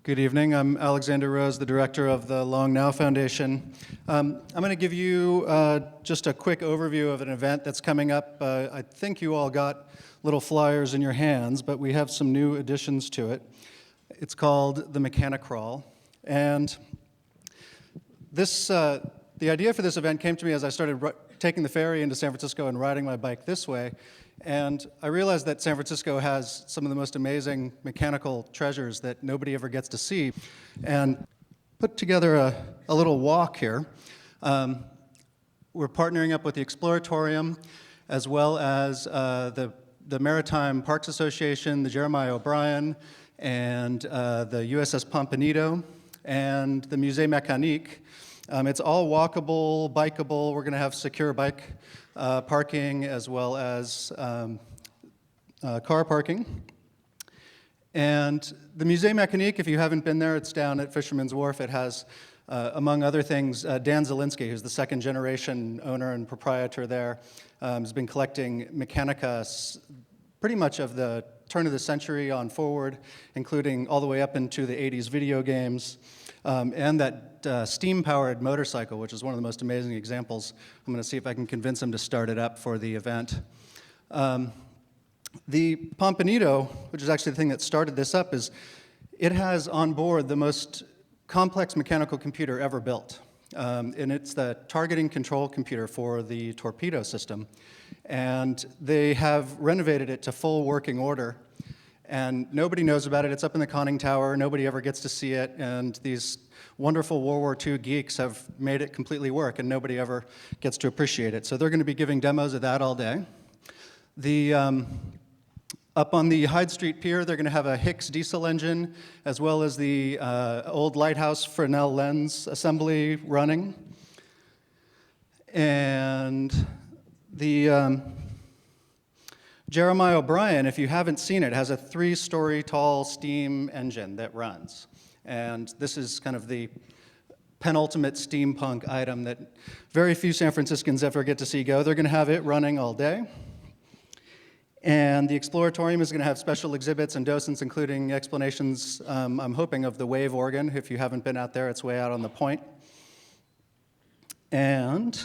Good evening. I'm Alexander Rose, the director of the Long Now Foundation. I'm going to give you just a quick overview of an event that's coming up. I think you all got little flyers in your hands, but we have some new additions to it. It's called the Mechanicrawl. And this, the idea for this event came to me as I started taking the ferry into San Francisco and riding my bike this way. And I realized that San Francisco has some of the most amazing mechanical treasures that nobody ever gets to see. And put together a little walk here. We're partnering up with the Exploratorium, as well as the Maritime Parks Association, the Jeremiah O'Brien, and the USS Pomponido, and the Musée Mécanique. It's all walkable, bikeable. We're going to have secure bike parking as well as car parking. And the Musée Mécanique, if you haven't been there, it's down at Fisherman's Wharf. It has, among other things, Dan Zielinski, who's the second generation owner and proprietor there, has been collecting Mechanica pretty much of the turn of the century on forward, including all the way up into the 80s video games. And that steam-powered motorcycle, which is one of the most amazing examples. I'm going to see if I can convince him to start it up for the event. The Pomponido, which is actually the thing that started this up, it has on board the most complex mechanical computer ever built. And it's the targeting control computer for the torpedo system. And they have renovated it to full working order. And nobody knows about it. It's up in the conning tower. Nobody ever gets to see it. And these wonderful World War II geeks have made it completely work, and nobody ever gets to appreciate it. So they're going to be giving demos of that all day. Up on the Hyde Street Pier, they're going to have a Hicks diesel engine, as well as the old lighthouse Fresnel lens assembly running. And the Jeremiah O'Brien, if you haven't seen it, has a 3-story tall steam engine that runs. And this is kind of the penultimate steampunk item that very few San Franciscans ever get to see go. They're going to have it running all day. And the Exploratorium is going to have special exhibits and docents, including explanations, I'm hoping, of the wave organ. If you haven't been out there, it's way out on the point. And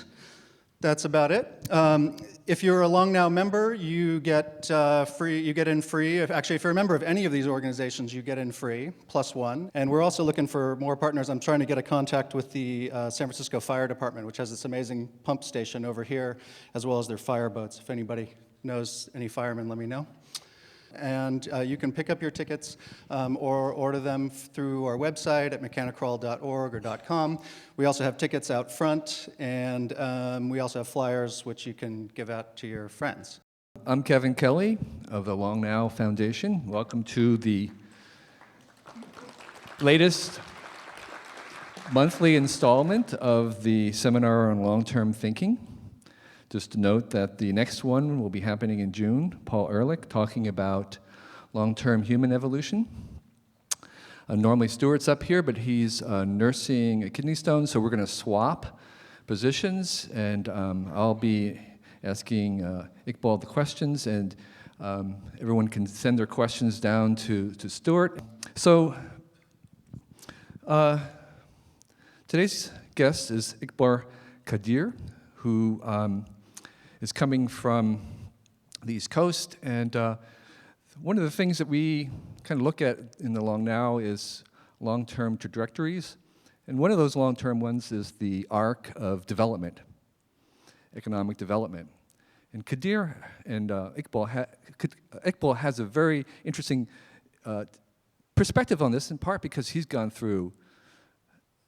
that's about it. If you're a Long Now member, you get in free. If you're a member of any of these organizations, you get in free, +1. And we're also looking for more partners. I'm trying to get a contact with the San Francisco Fire Department, which has this amazing pump station over here, as well as their fire boats. If anybody knows any firemen, let me know. And you can pick up your tickets or order them through our website at mechanicrawl.org or .com. We also have tickets out front, and we also have flyers which you can give out to your friends. I'm Kevin Kelly of the Long Now Foundation. Welcome to the latest monthly installment of the Seminar on Long-Term Thinking. Just to note that the next one will be happening in June. Paul Ehrlich talking about long-term human evolution. Normally Stewart's up here, but he's nursing a kidney stone, so we're going to swap positions, and I'll be asking Iqbal the questions, and everyone can send their questions down to Stewart. So today's guest is Iqbal Quadir, who is coming from the East Coast, and one of the things that we kind of look at in the Long Now is long-term trajectories, and one of those long-term ones is the arc of development, economic development. And Quadir and Iqbal has a very interesting perspective on this, in part because he's gone through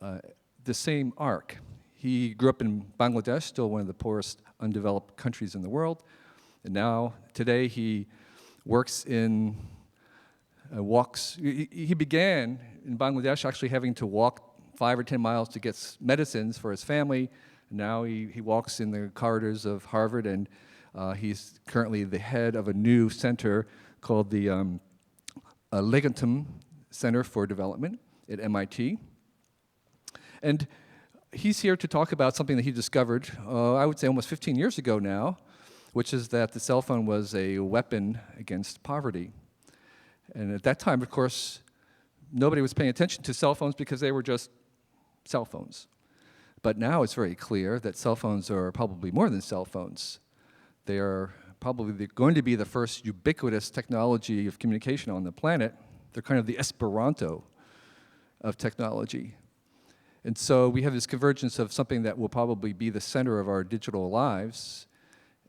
the same arc. He grew up in Bangladesh, still one of the poorest undeveloped countries in the world. And now, today, he works in, he began in Bangladesh actually having to walk 5 or 10 miles to get medicines for his family. And now he walks in the corridors of Harvard, and he's currently the head of a new center called the Legatum Center for Development at MIT. And he's here to talk about something that he discovered, I would say almost 15 years ago now, which is that the cell phone was a weapon against poverty. And at that time, of course, nobody was paying attention to cell phones because they were just cell phones. But now it's very clear that cell phones are probably more than cell phones. They are probably going to be the first ubiquitous technology of communication on the planet. They're kind of the Esperanto of technology. And so we have this convergence of something that will probably be the center of our digital lives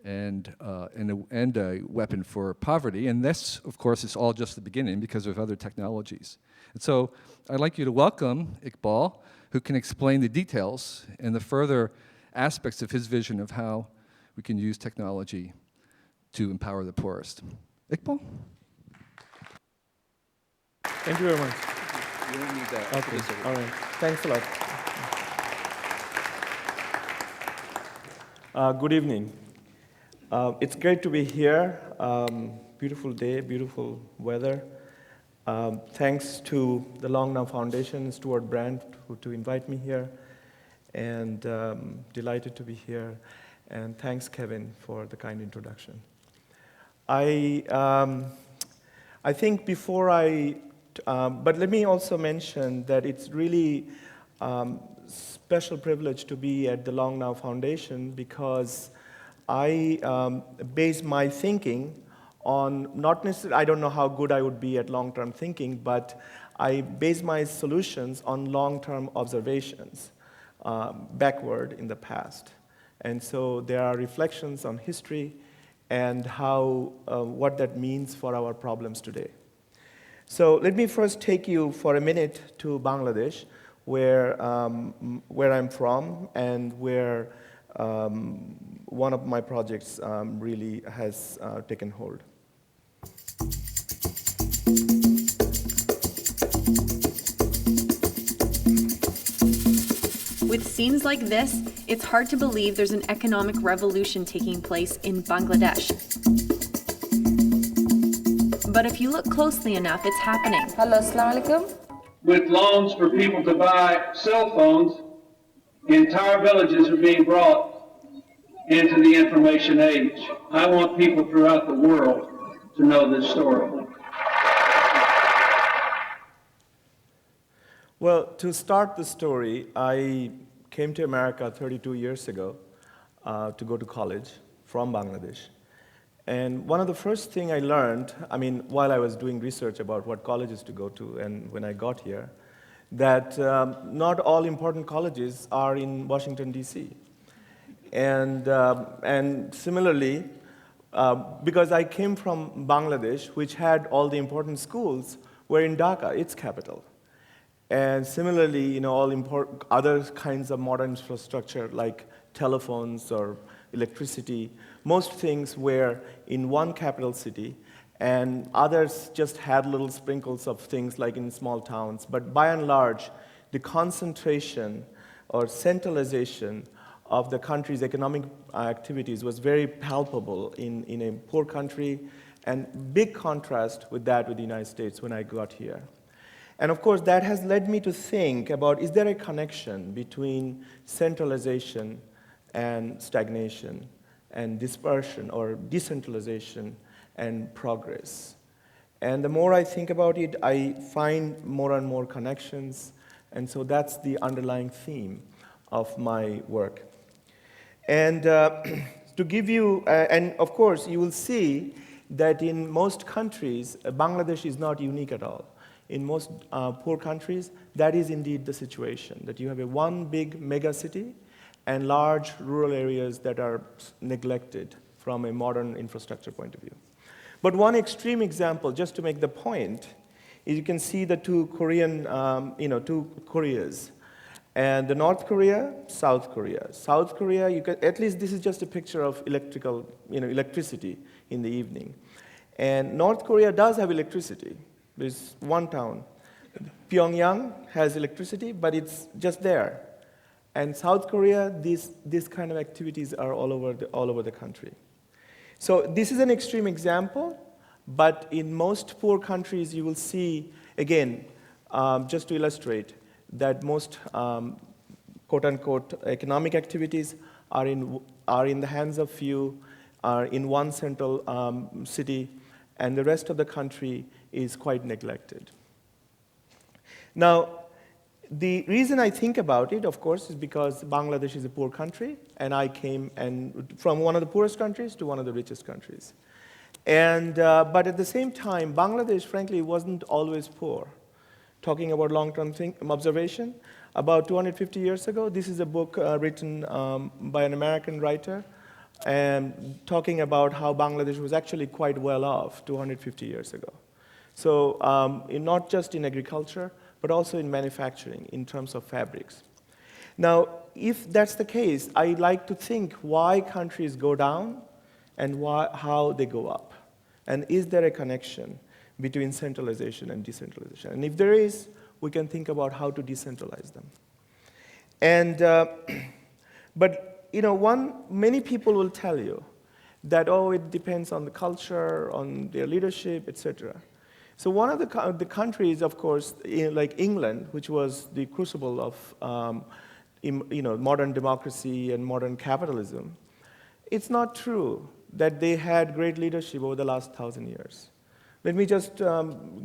and a weapon for poverty. And this, of course, is all just the beginning because of other technologies. And so I'd like you to welcome Iqbal, who can explain the details and the further aspects of his vision of how we can use technology to empower the poorest. Iqbal? Thank you very much. You don't need that. Okay, all right. Thanks a lot. Good evening. It's great to be here. Beautiful day, beautiful weather. Thanks to the Long Now Foundation, Stewart Brand, to invite me here, and delighted to be here. And thanks, Kevin, for the kind introduction. I think before but let me also mention that it's really special privilege to be at the Long Now Foundation because I base my thinking on not necessarily, I don't know how good I would be at long-term thinking, but I base my solutions on long-term observations backward in the past. And so there are reflections on history and how, what that means for our problems today. So let me first take you for a minute to Bangladesh, where I'm from and where one of my projects really has taken hold. With scenes like this, it's hard to believe there's an economic revolution taking place in Bangladesh. But if you look closely enough, it's happening. Hello, assalamu alaikum. With loans for people to buy cell phones, entire villages are being brought into the information age. I want people throughout the world to know this story. Well, to start the story, I came to America 32 years ago to go to college from Bangladesh. And one of the first things I learned, while I was doing research about what colleges to go to, and when I got here, that not all important colleges are in Washington, D.C. And similarly, because I came from Bangladesh, which had all the important schools, were in Dhaka, its capital. And similarly, all other kinds of modern infrastructure like telephones or electricity, most things were in one capital city, and others just had little sprinkles of things like in small towns. But by and large, the concentration or centralization of the country's economic activities was very palpable in a poor country, and big contrast with that with the United States when I got here. And of course, that has led me to think about, is there a connection between centralization and stagnation, and dispersion or decentralization and progress? And the more I think about it, I find more and more connections, and so that's the underlying theme of my work. And to give you, and of course, you will see that in most countries, Bangladesh is not unique at all. In most poor countries, that is indeed the situation, that you have one big mega city and large rural areas that are neglected from a modern infrastructure point of view. But one extreme example, just to make the point, is you can see the two Koreas. And the North Korea, South Korea. South Korea, at least this is just a picture of electricity in the evening. And North Korea does have electricity. There's one town. Pyongyang has electricity, but it's just there. And South Korea, these kind of activities are all over the country. So this is an extreme example, but in most poor countries, you will see, again, just to illustrate, that most quote-unquote economic activities are in the hands of few, are in one central city, and the rest of the country is quite neglected. Now, the reason I think about it, of course, is because Bangladesh is a poor country, and I came from one of the poorest countries to one of the richest countries. But at the same time, Bangladesh, frankly, wasn't always poor. Talking about long-term observation, about 250 years ago, this is a book written by an American writer, and talking about how Bangladesh was actually quite well off 250 years ago. So not just in agriculture, but also in manufacturing in terms of fabrics. Now, if that's the case, I like to think why countries go down and how they go up. And is there a connection between centralization and decentralization? And if there is, we can think about how to decentralize them. But many people will tell you that, oh, it depends on the culture, on their leadership, etc. So one of the countries, of course, like England, which was the crucible of modern democracy and modern capitalism, it's not true that they had great leadership over the last 1,000 years. Let me just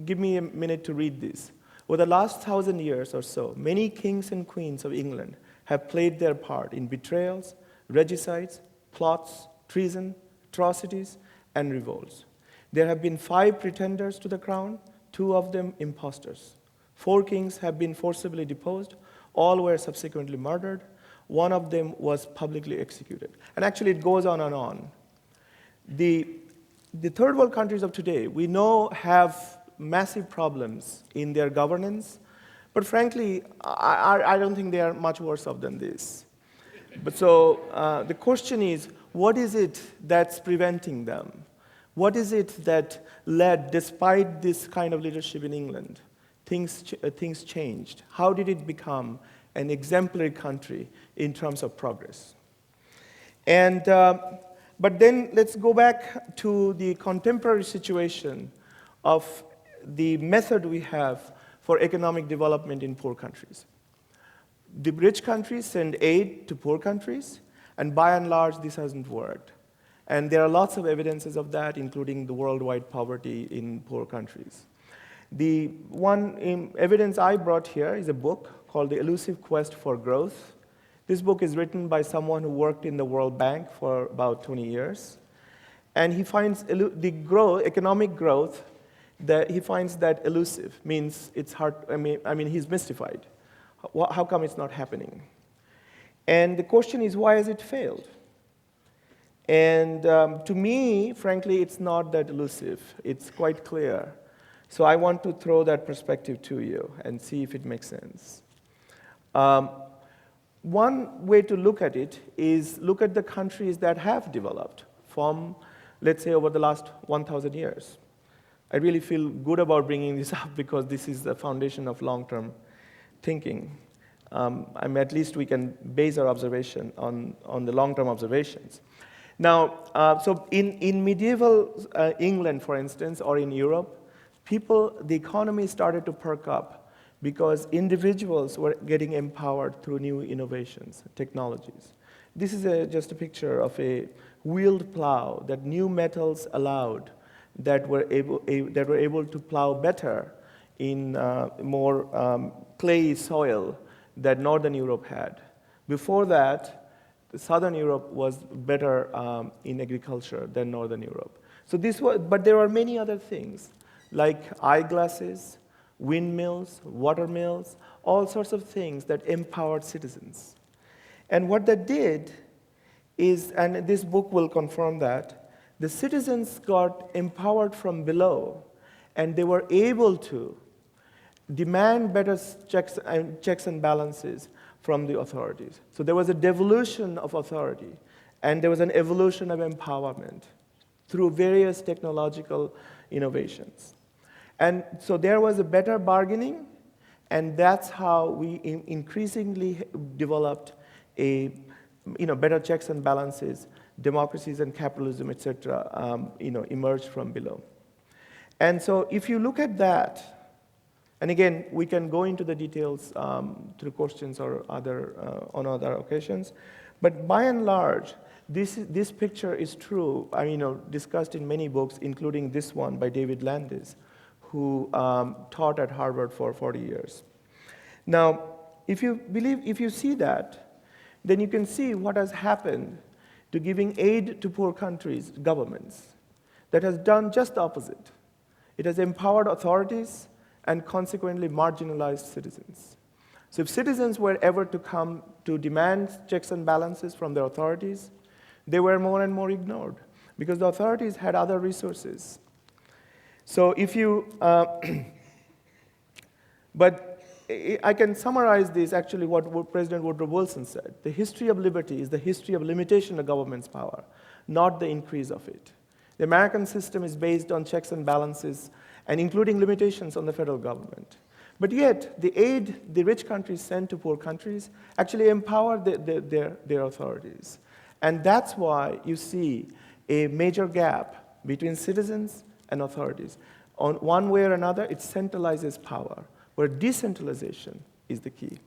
give me a minute to read this. Over the last 1,000 years or so, many kings and queens of England have played their part in betrayals, regicides, plots, treason, atrocities, and revolts. There have been 5 pretenders to the crown, 2 of them impostors. 4 kings have been forcibly deposed. All were subsequently murdered. 1 of them was publicly executed. And actually, it goes on and on. The third world countries of today, we know, have massive problems in their governance. But frankly, I don't think they are much worse off than this. But so the question is, what is it that's preventing them? What is it that led, despite this kind of leadership in England, things changed? How did it become an exemplary country in terms of progress? But then let's go back to the contemporary situation of the method we have for economic development in poor countries. The rich countries send aid to poor countries, and by and large, this hasn't worked. And there are lots of evidences of that, including the worldwide poverty in poor countries. The one evidence I brought here is a book called The Elusive Quest for Growth. This book is written by someone who worked in the World Bank for about 20 years. And he finds economic growth, that he finds that elusive, means it's hard. I mean, he's mystified. How come it's not happening? And the question is, why has it failed? And to me, frankly, it's not that elusive. It's quite clear. So I want to throw that perspective to you and see if it makes sense. One way to look at it is look at the countries that have developed from, let's say, over the last 1,000 years. I really feel good about bringing this up because this is the foundation of long-term thinking. At least we can base our observation on the long-term observations. Now, so in medieval England, for instance, or in Europe, the economy started to perk up because individuals were getting empowered through new innovations, technologies. This is just a picture of a wheeled plow that new metals allowed that were able to plow better in more clay soil that Northern Europe had. Before that, Southern Europe was better in agriculture than Northern Europe. So but there are many other things, like eyeglasses, windmills, water mills, all sorts of things that empowered citizens. And what that did is, and this book will confirm that, the citizens got empowered from below, and they were able to demand better checks and balances from the authorities. So there was a devolution of authority, and there was an evolution of empowerment through various technological innovations. And so there was a better bargaining, and that's how we increasingly developed better checks and balances, democracies and capitalism, etc., emerged from below. And so if you look at that, and again, we can go into the details through questions or on other occasions, but by and large, this picture is true. Discussed in many books, including this one by David Landis, who taught at Harvard for 40 years. Now, if you see that, then you can see what has happened to giving aid to poor countries, governments, that has done just the opposite. It has empowered authorities and consequently marginalized citizens. So if citizens were ever to come to demand checks and balances from their authorities, they were more and more ignored because the authorities had other resources. So if you, but I can summarize this actually what President Woodrow Wilson said. The history of liberty is the history of limitation of government's power, not the increase of it. The American system is based on checks and balances and including limitations on the federal government. But yet, the aid the rich countries send to poor countries actually empower their authorities. And that's why you see a major gap between citizens and authorities. On one way or another, it centralizes power, where decentralization is the key.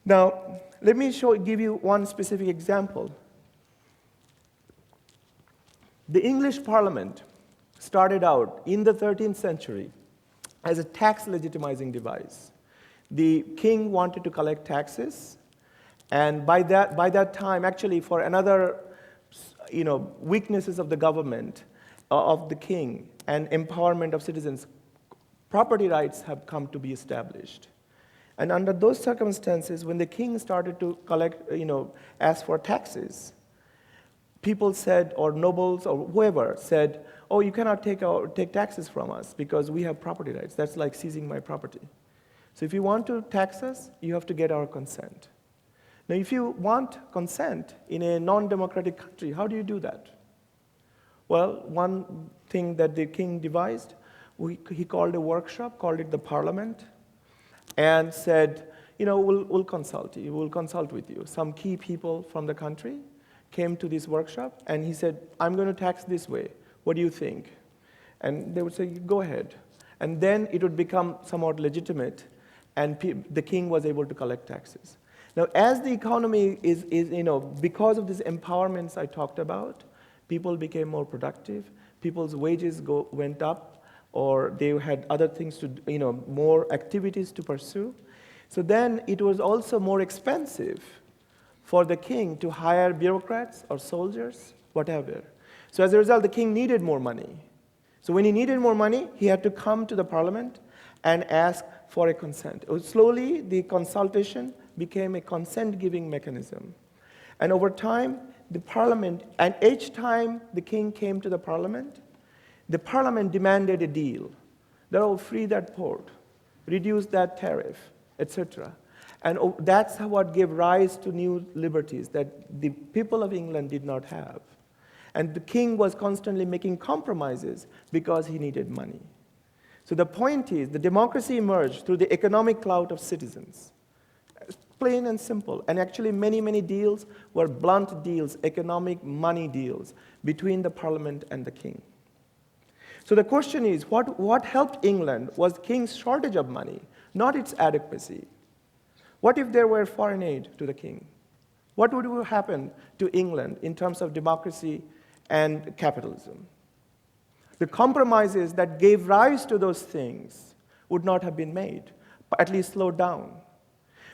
Now, let me give you one specific example. The English Parliament started out in the 13th century as a tax legitimizing device. The king wanted to collect taxes, and by that time, actually, for another, weaknesses of the government, of the king, and empowerment of citizens, property rights have come to be established. And under those circumstances, when the king started to collect, ask for taxes, people said, or nobles, or whoever said, oh, you cannot take taxes from us because we have property rights. That's like seizing my property. So if you want to tax us, you have to get our consent. Now, if you want consent in a non-democratic country, how do you do that? Well, one thing that the king devised, he called a workshop, called it the parliament, and said, we'll consult you, we'll consult with you. Some key people from the country came to this workshop, and he said, I'm going to tax this way. What do you think? And they would say, go ahead. And then it would become somewhat legitimate, and the king was able to collect taxes. Now, as the economy is because of these empowerments I talked about, people became more productive, people's wages went up, or they had other things to, more activities to pursue. So then it was also more expensive for the king to hire bureaucrats or soldiers, whatever. So as a result, the king needed more money. So when he needed more money, he had to come to the parliament and ask for a consent. Slowly, the consultation became a consent-giving mechanism. And over time, the parliament, and each time the king came to the parliament demanded a deal. That will free that port, reduce that tariff, etc. And that's what gave rise to new liberties that the people of England did not have. And the king was constantly making compromises because he needed money. So the point is, the democracy emerged through the economic clout of citizens. Plain and simple. And actually many, many deals were blunt deals, economic money deals between the parliament and the king. So the question is, what helped England was the king's shortage of money, not its adequacy. What if there were foreign aid to the king? What would happen to England in terms of democracy and capitalism? The compromises that gave rise to those things would not have been made, at least slowed down.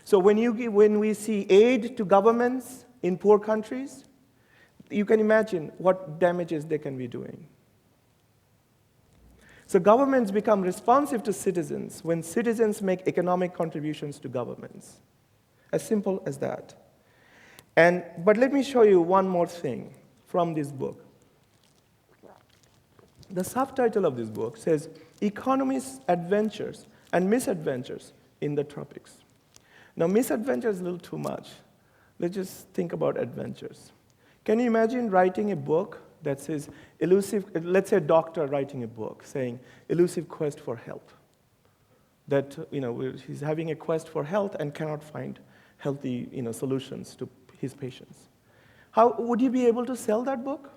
So when we see aid to governments in poor countries, you can imagine what damages they can be doing. So governments become responsive to citizens when citizens make economic contributions to governments. As simple as that. But let me show you one more thing from this book. The subtitle of this book says, Economists' Adventures and Misadventures in the Tropics. Now, misadventure is a little too much. Let's just think about adventures. Can you imagine writing a book that says elusive, let's say a doctor writing a book saying elusive quest for health. That, he's having a quest for health and cannot find healthy, solutions to his patients. How would you be able to sell that book?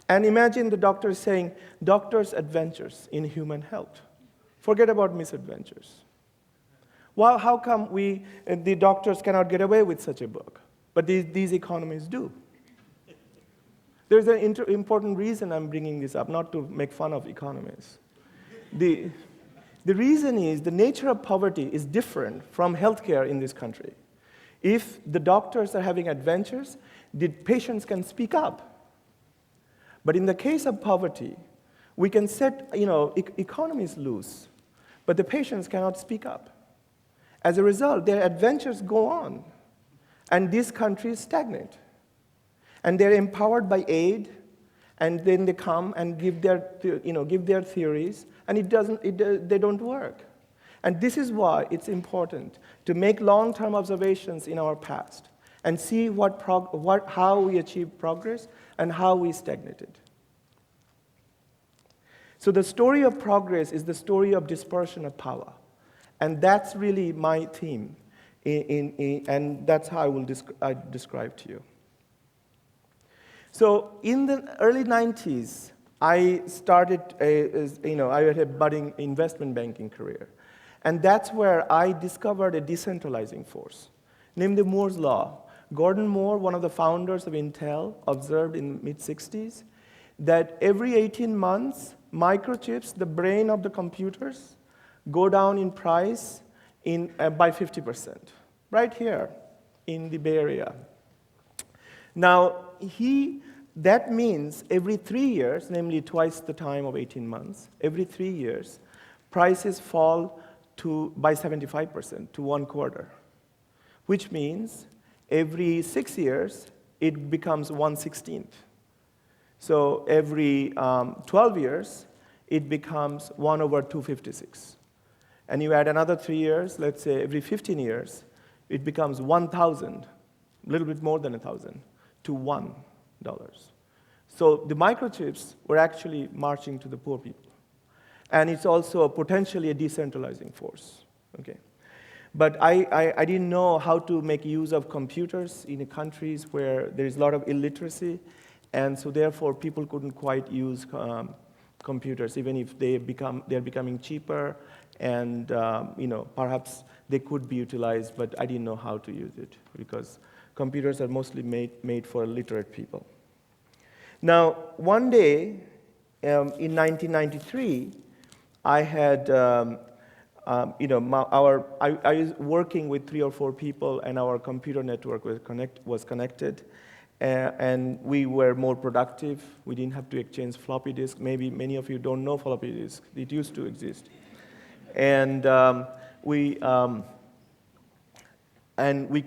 And imagine the doctor saying, doctor's adventures in human health. Forget about misadventures. Well, how come the doctors cannot get away with such a book? But these economists do. There's an important reason I'm bringing this up, not to make fun of economists. The reason is the nature of poverty is different from healthcare in this country. If the doctors are having adventures, the patients can speak up. But in the case of poverty, we can set, economies loose, but the patients cannot speak up. As a result, their adventures go on, and these countries stagnate. And they're empowered by aid, and then they come and give their theories, and they don't work. And this is why it's important to make long-term observations in our past and see how we achieved progress and how we stagnated. So the story of progress is the story of dispersion of power. And that's really my theme, and that's how I describe to you. So in the early 90s, I started I had a budding investment banking career. And that's where I discovered a decentralizing force, named the Moore's Law. Gordon Moore, one of the founders of Intel, observed in the mid-60s that every 18 months, microchips, the brain of the computers, go down in price by 50%, right here in the Bay Area. Now, that means every 3 years, namely twice the time of 18 months, every 3 years, prices fall by 75% to 1/4, which means every 6 years, it becomes 1/16. So every 12 years, it becomes 1/256. And you add another 3 years, let's say every 15 years, it becomes 1,000, a little bit more than 1,000, to $1. So the microchips were actually marching to the poor people. And it's also potentially a decentralizing force. Okay. But I didn't know how to make use of computers in countries where there is a lot of illiteracy, and so therefore people couldn't quite use computers, even if they're becoming cheaper, and perhaps they could be utilized, but I didn't know how to use it because computers are mostly made for literate people. Now, one day in 1993, I had I was working with 3 or 4 people, and our computer network was connected, and we were more productive. We didn't have to exchange floppy disks. Maybe many of you don't know floppy disks. It used to exist. And we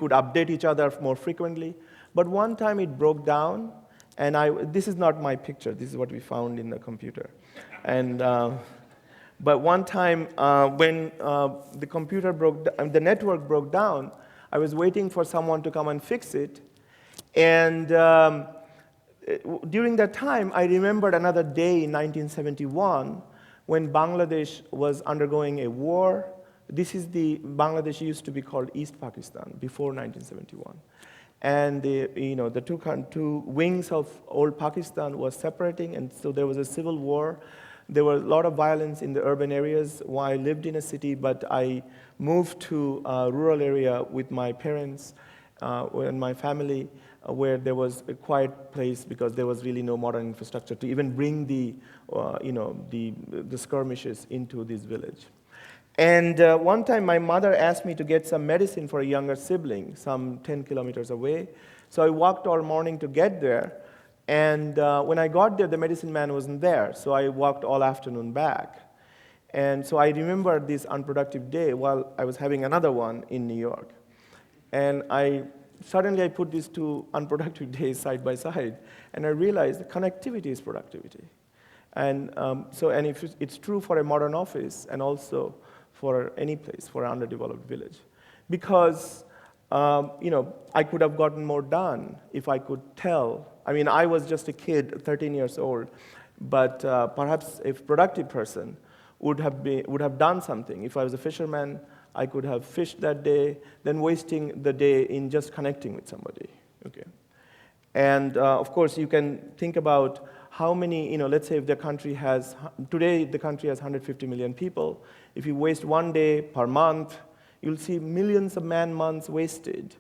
could update each other more frequently. But one time it broke down, and this is not my picture. This is what we found in the computer. And but one time when the network broke down, I was waiting for someone to come and fix it. And during that time, I remembered another day in 1971 when Bangladesh was undergoing a war. Bangladesh used to be called East Pakistan before 1971. And the two wings of old Pakistan was separating, and so there was a civil war. There was a lot of violence in the urban areas while I lived in a city, but I moved to a rural area with my parents and my family, where there was a quiet place because there was really no modern infrastructure to even bring the skirmishes into this village. And one time my mother asked me to get some medicine for a younger sibling, some 10 kilometers away. So I walked all morning to get there. And when I got there, the medicine man wasn't there. So I walked all afternoon back. And so I remember this unproductive day while I was having another one in New York. And suddenly I put these 2 unproductive days side by side. And I realized connectivity is productivity. And if it's true for a modern office and also for any place, for an underdeveloped village. Because, I could have gotten more done if I could tell. I mean, I was just a kid, 13 years old, but perhaps a productive person would have done something. If I was a fisherman, I could have fished that day, then wasting the day in just connecting with somebody. Okay. And of course, you can think about how many, let's say if today the country has 150 million people. If you waste 1 day per month, you'll see millions of man-months wasted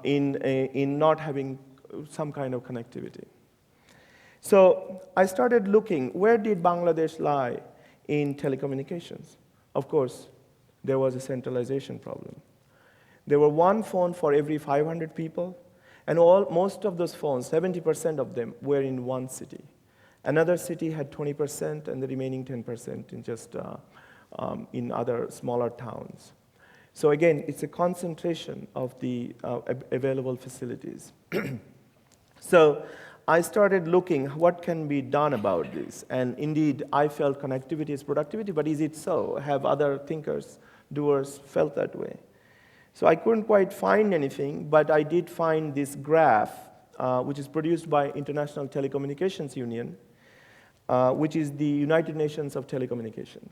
in not having some kind of connectivity. So I started looking, where did Bangladesh lie in telecommunications? Of course, there was a centralization problem. There were one phone for every 500 people, and most of those phones, 70% of them, were in one city. Another city had 20%, and the remaining 10% in just in other smaller towns. So again, it's a concentration of the available facilities. So I started looking what can be done about this. And indeed, I felt connectivity is productivity, but is it so? Have other thinkers, doers felt that way? So I couldn't quite find anything, but I did find this graph, which is produced by International Telecommunications Union, which is the United Nations of Telecommunications.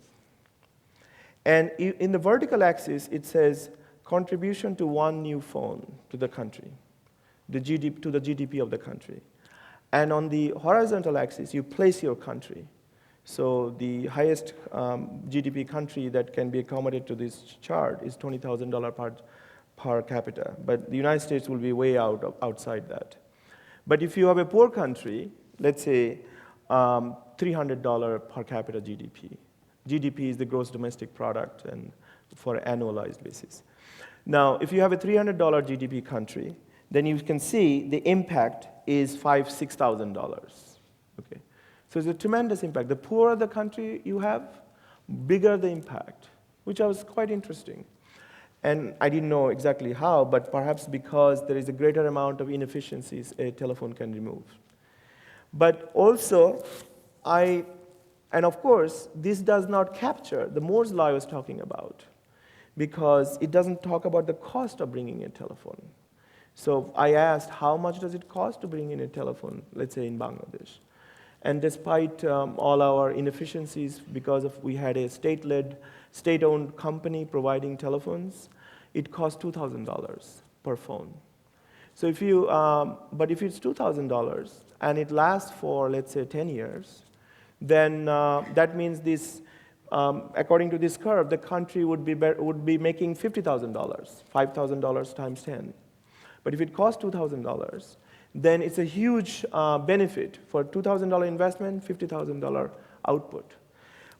And in the vertical axis, it says contribution to one new phone to the country, to the GDP of the country. And on the horizontal axis, you place your country. So the highest GDP country that can be accommodated to this chart is $20,000 per capita. But the United States will be way outside that. But if you have a poor country, let's say $300 per capita GDP. GDP is the gross domestic product and for an annualized basis. Now, if you have a $300 GDP country, then you can see the impact is $5,000, $6,000. Okay, so it's a tremendous impact. The poorer the country you have, bigger the impact, which was quite interesting. And I didn't know exactly how, but perhaps because there is a greater amount of inefficiencies a telephone can remove. But also, and of course, this does not capture the Moore's law I was talking about, because it doesn't talk about the cost of bringing a telephone. So I asked, how much does it cost to bring in a telephone, let's say in Bangladesh? And despite all our inefficiencies, because we had a state-led, state-owned company providing telephones, it cost $2,000 per phone. So if you, but if it's $2,000 and it lasts for, let's say, 10 years, then that means this, according to this curve, the country would be making $50,000, $5,000 times 10. But if it costs $2,000, then it's a huge benefit for $2,000 investment, $50,000 output.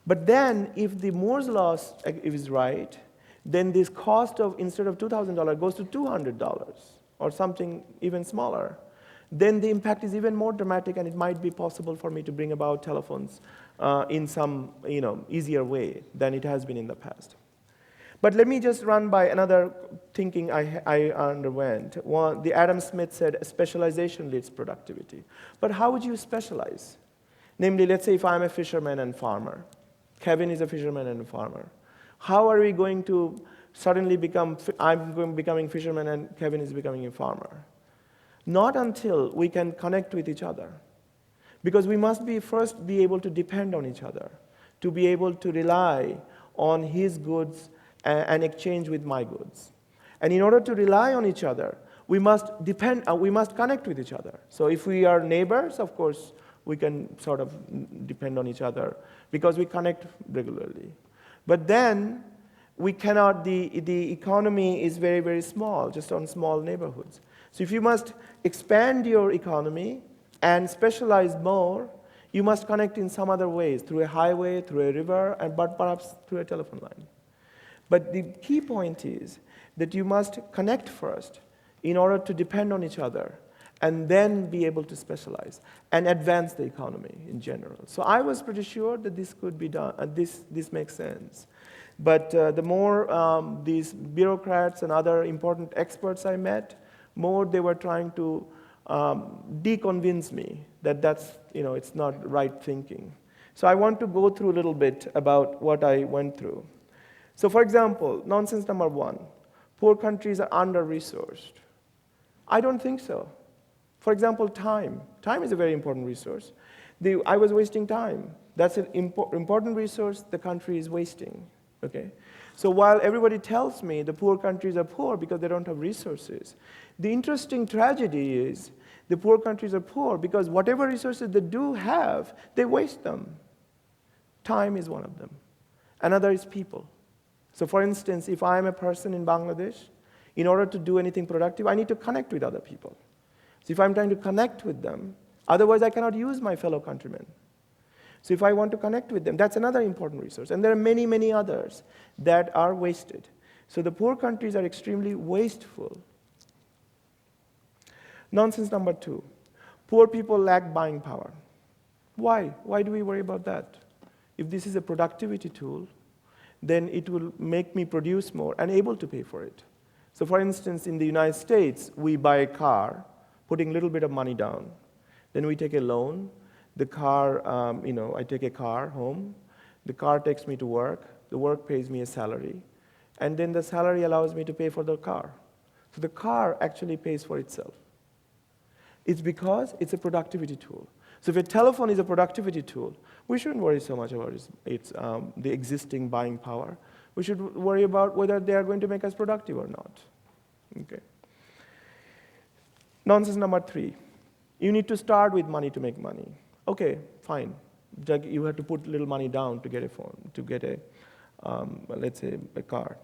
But then, if the Moore's law is right, then this cost of, instead of $2,000, goes to $200 or something even smaller. Then the impact is even more dramatic, and it might be possible for me to bring about telephones in some easier way than it has been in the past. But let me just run by another thinking I underwent. The Adam Smith said, specialization leads productivity. But how would you specialize? Namely, let's say if I'm a fisherman and farmer. Kevin is a fisherman and a farmer. How are we going to suddenly becoming fisherman and Kevin is becoming a farmer? Not until we can connect with each other. Because we must first be able to depend on each other, to be able to rely on his goods and exchange with my goods. And in order to rely on each other, we must connect with each other. So if we are neighbors, of course, we can sort of depend on each other because we connect regularly. But then we cannot, the economy is very, very small, just on small neighborhoods. So if you must expand your economy and specialize more, you must connect in some other ways, through a highway, through a river, but perhaps through a telephone line. But the key point is that you must connect first in order to depend on each other and then be able to specialize and advance the economy in general. So I was pretty sure that this could be done, and this makes sense. But the more these bureaucrats and other important experts I met, more they were trying to deconvince me that it's not right thinking. So I want to go through a little bit about what I went through. So for example, nonsense number one, poor countries are under-resourced. I don't think so. For example, time. Time is a very important resource. I was wasting time. That's an important resource the country is wasting. Okay? So while everybody tells me the poor countries are poor because they don't have resources, the interesting tragedy is the poor countries are poor because whatever resources they do have, they waste them. Time is one of them. Another is people. So for instance, if I'm a person in Bangladesh, in order to do anything productive, I need to connect with other people. So if I'm trying to connect with them, otherwise I cannot use my fellow countrymen. So if I want to connect with them, that's another important resource. And there are many, many others that are wasted. So the poor countries are extremely wasteful. Nonsense number 2. Poor people lack buying power. Why? Why do we worry about that? If this is a productivity tool, then it will make me produce more and able to pay for it. So for instance, in the United States, we buy a car, putting a little bit of money down. Then we take a loan. The car, I take a car home. The car takes me to work. The work pays me a salary. And then the salary allows me to pay for the car. So the car actually pays for itself. It's because it's a productivity tool. So if a telephone is a productivity tool, we shouldn't worry so much about the existing buying power. We should worry about whether they are going to make us productive or not. Okay. Nonsense number 3. You need to start with money to make money. Okay, fine. You have to put a little money down to get a phone, to get let's say, a car.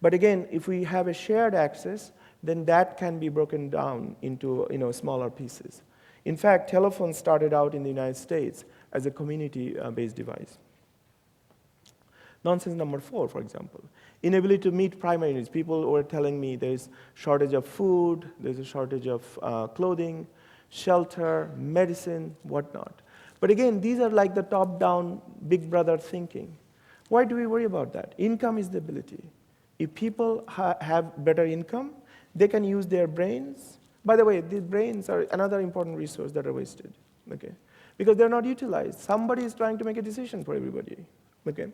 But again, if we have a shared access, then that can be broken down into smaller pieces. In fact, telephones started out in the United States as a community-based device. Nonsense number 4, for example. Inability to meet primary needs. People were telling me there's shortage of food, there's a shortage of clothing, shelter, medicine, whatnot. But again, these are like the top-down big brother thinking. Why do we worry about that? Income is the ability. If people have better income, they can use their brains. By the way, these brains are another important resource that are wasted, okay? Because they're not utilized. Somebody is trying to make a decision for everybody, okay?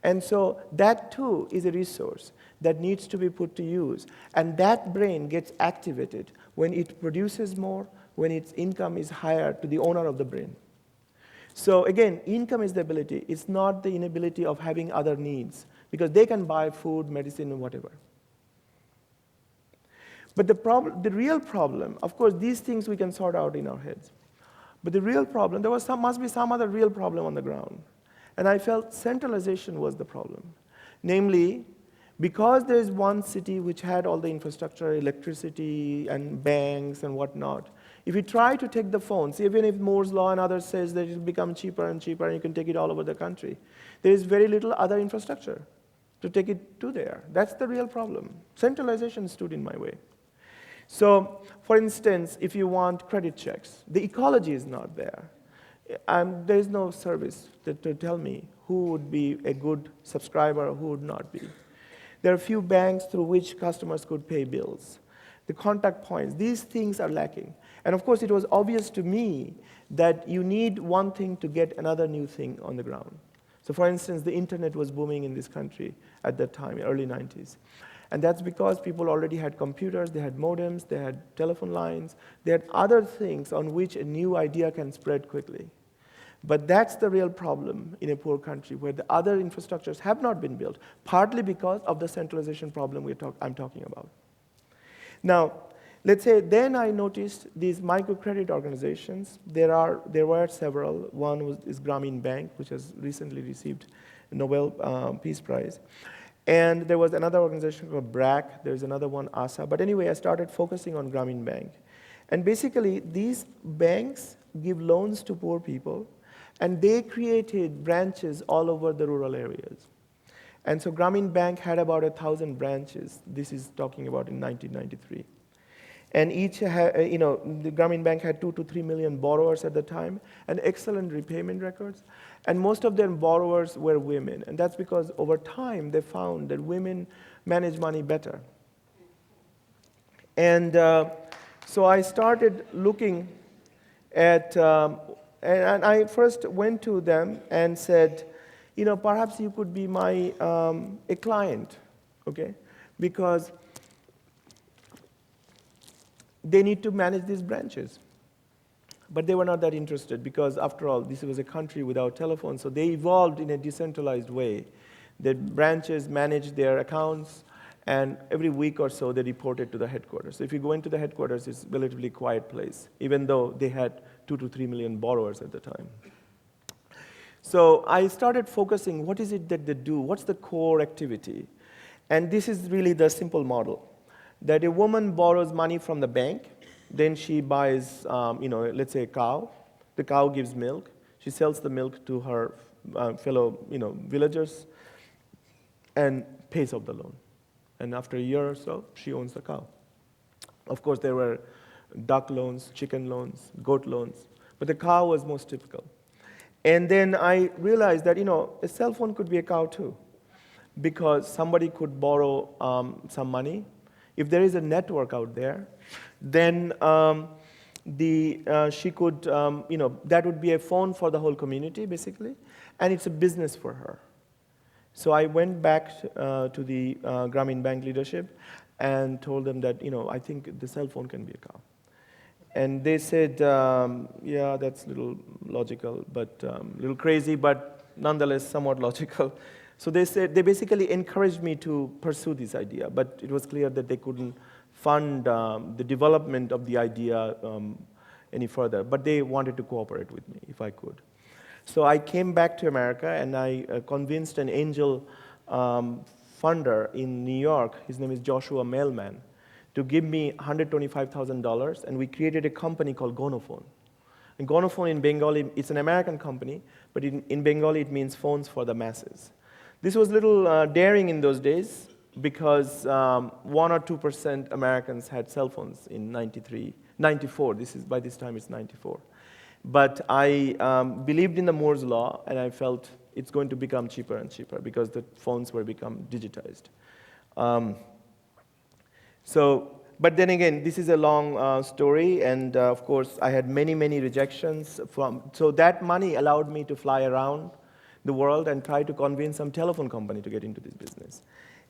And so that too is a resource that needs to be put to use. And that brain gets activated when it produces more, when its income is higher to the owner of the brain. So again, income is the ability. It's not the inability of having other needs, because they can buy food, medicine, and whatever. But the real problem, of course, these things we can sort out in our heads. But the real problem, must be some other real problem on the ground. And I felt centralization was the problem. Namely, because there is one city which had all the infrastructure, electricity, and banks and whatnot, if you try to take the phones, even if Moore's Law and others says that it will become cheaper and cheaper and you can take it all over the country, there is very little other infrastructure to take it to there. That's the real problem. Centralization stood in my way. So, for instance, if you want credit checks, the ecology is not there. There is no service to tell me who would be a good subscriber or who would not be. There are few banks through which customers could pay bills. The contact points, these things are lacking. And of course, it was obvious to me that you need one thing to get another new thing on the ground. So for instance, the internet was booming in this country at that time, early 90s. And that's because people already had computers, they had modems, they had telephone lines, they had other things on which a new idea can spread quickly. But that's the real problem in a poor country, where the other infrastructures have not been built, partly because of the centralization problem I'm talking about. Now, let's say then I noticed these microcredit organizations. There were several. One is GrameenBank, which has recently received a Nobel Peace Prize. And there was another organization called BRAC. There's another one, ASA. But anyway, I started focusing on GrameenBank. And basically, these banks give loans to poor people, and they created branches all over the rural areas. And so GrameenBank had about 1,000 branches. This is talking about in 1993. And each, the GrameenBank had 2 to 3 million borrowers at the time, and excellent repayment records. And most of their borrowers were women. And that's because over time, they found that women manage money better. And so I started looking at, and I first went to them and said, perhaps you could be a client, okay? Because they need to manage these branches. But they were not that interested because, after all, this was a country without telephones, so they evolved in a decentralized way. The branches managed their accounts, and every week or so they reported to the headquarters. So if you go into the headquarters, it's a relatively quiet place, even though they had 2 to 3 million borrowers at the time. So I started focusing, what is it that they do? What's the core activity? And this is really the simple model, that a woman borrows money from the bank, then she buys, let's say a cow. The cow gives milk. She sells the milk to her fellow villagers and pays off the loan. And after a year or so, she owns the cow. Of course, there were duck loans, chicken loans, goat loans, but the cow was most typical. And then I realized that, a cell phone could be a cow too, because somebody could borrow some money. If there is a network out there, then she could, that would be a phone for the whole community, basically, and it's a business for her. So I went back to the Grameen Bank leadership and told them that, I think the cell phone can be a cow. And they said, yeah, that's a little logical, but a little crazy, but nonetheless somewhat logical. So they basically encouraged me to pursue this idea, but it was clear that they couldn't fund the development of the idea any further, but they wanted to cooperate with me if I could. So I came back to America and I convinced an angel funder in New York, his name is Joshua Mailman, to give me $125,000, and we created a company called GonoPhone. And GonoPhone in Bengali, it's an American company, but in Bengali it means phones for the masses. This was a little daring in those days because 1 or 2% Americans had cell phones in 94. By this time it's 94. But I believed in the Moore's law, and I felt it's going to become cheaper and cheaper because the phones were become digitized. But then again, this is a long story, and of course, I had many, many rejections. So that money allowed me to fly around the world and try to convince some telephone company to get into this business.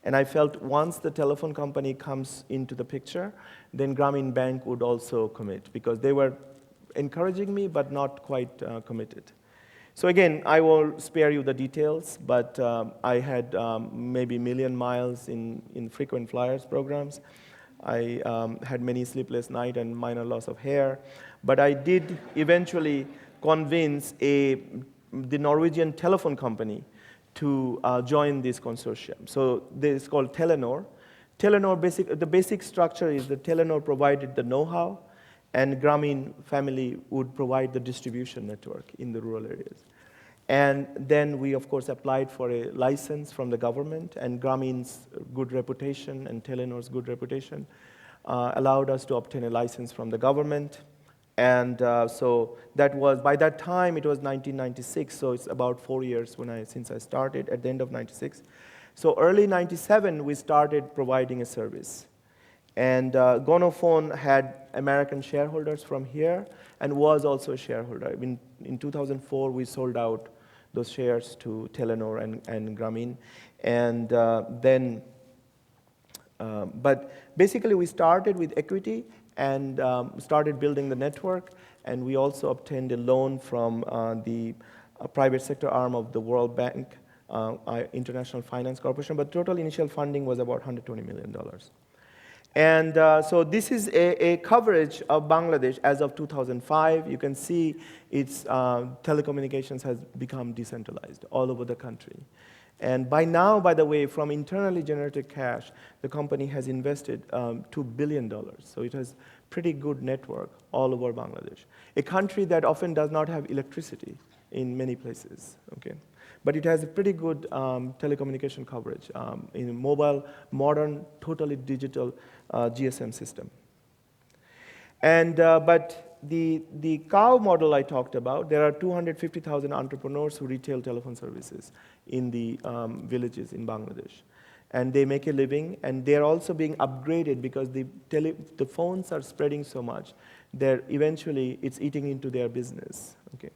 And I felt once the telephone company comes into the picture, then Grameen Bank would also commit, because they were encouraging me, but not quite committed. So again, I will spare you the details, but I had maybe 1 million miles in frequent flyers programs. I had many sleepless nights and minor loss of hair, but I did eventually convince the Norwegian telephone company to join this consortium. So this is called Telenor. The basic structure is that Telenor provided the know-how, and Grameen family would provide the distribution network in the rural areas. And then we, of course, applied for a license from the government, and Grameen's good reputation and Telenor's good reputation allowed us to obtain a license from the government. And so that was, by that time, it was 1996, so it's about 4 years since I started, at the end of 96. So early 97, we started providing a service. And GonoPhone had American shareholders from here and was also a shareholder. In 2004, we sold out those shares to Telenor and Grameen. And but basically, we started with equity and started building the network. And we also obtained a loan from the private sector arm of the World Bank, International Finance Corporation. But total initial funding was about $120 million. And so this is a coverage of Bangladesh as of 2005. You can see its telecommunications has become decentralized all over the country. And by now, by the way, from internally generated cash, the company has invested $2 billion. So it has pretty good network all over Bangladesh. A country that often does not have electricity in many places, okay? But it has a pretty good telecommunication coverage in a mobile, modern, totally digital GSM system. And but the cow model I talked about, there are 250,000 entrepreneurs who retail telephone services in the villages in Bangladesh. And they make a living, and they're also being upgraded because the phones are spreading so much that eventually it's eating into their business, okay?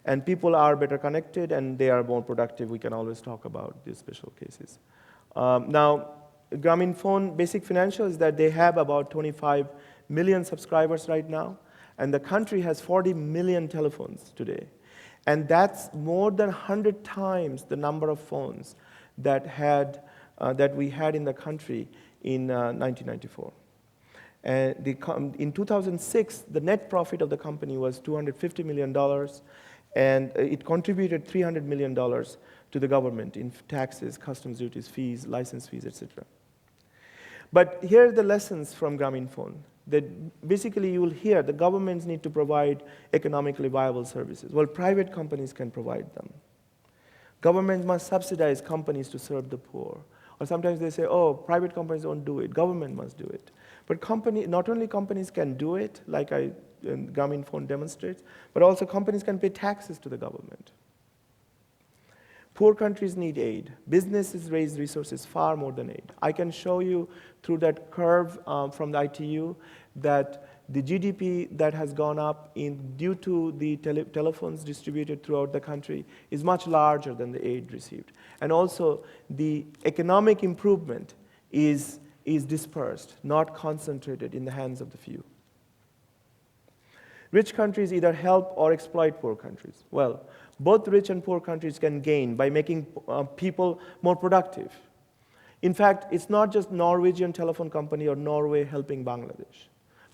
And people are better connected, and they are more productive. We can always talk about these special cases. Now, GrameenPhone basic financial is that they have about 25 million subscribers right now, and the country has 40 million telephones today. And that's more than 100 times the number of phones that we had in the country in 1994. And in 2006, the net profit of the company was $250 million, and it contributed $300 million to the government in taxes, customs duties, fees, license fees, etc. But here are the lessons from GrameenPhone. that basically you will hear the governments need to provide economically viable services. Well, private companies can provide them. Government must subsidize companies to serve the poor. Or sometimes they say, oh, private companies don't do it, government must do it. But not only companies can do it, like GrameenPhone demonstrates, but also companies can pay taxes to the government. Poor countries need aid. Businesses raise resources far more than aid. I can show you through that curve from the ITU that the GDP that has gone up due to the telephones distributed throughout the country is much larger than the aid received. And also, the economic improvement is dispersed, not concentrated in the hands of the few. Rich countries either help or exploit poor countries. Well, both rich and poor countries can gain by making people more productive. In fact, it's not just Norwegian telephone company or Norway helping Bangladesh.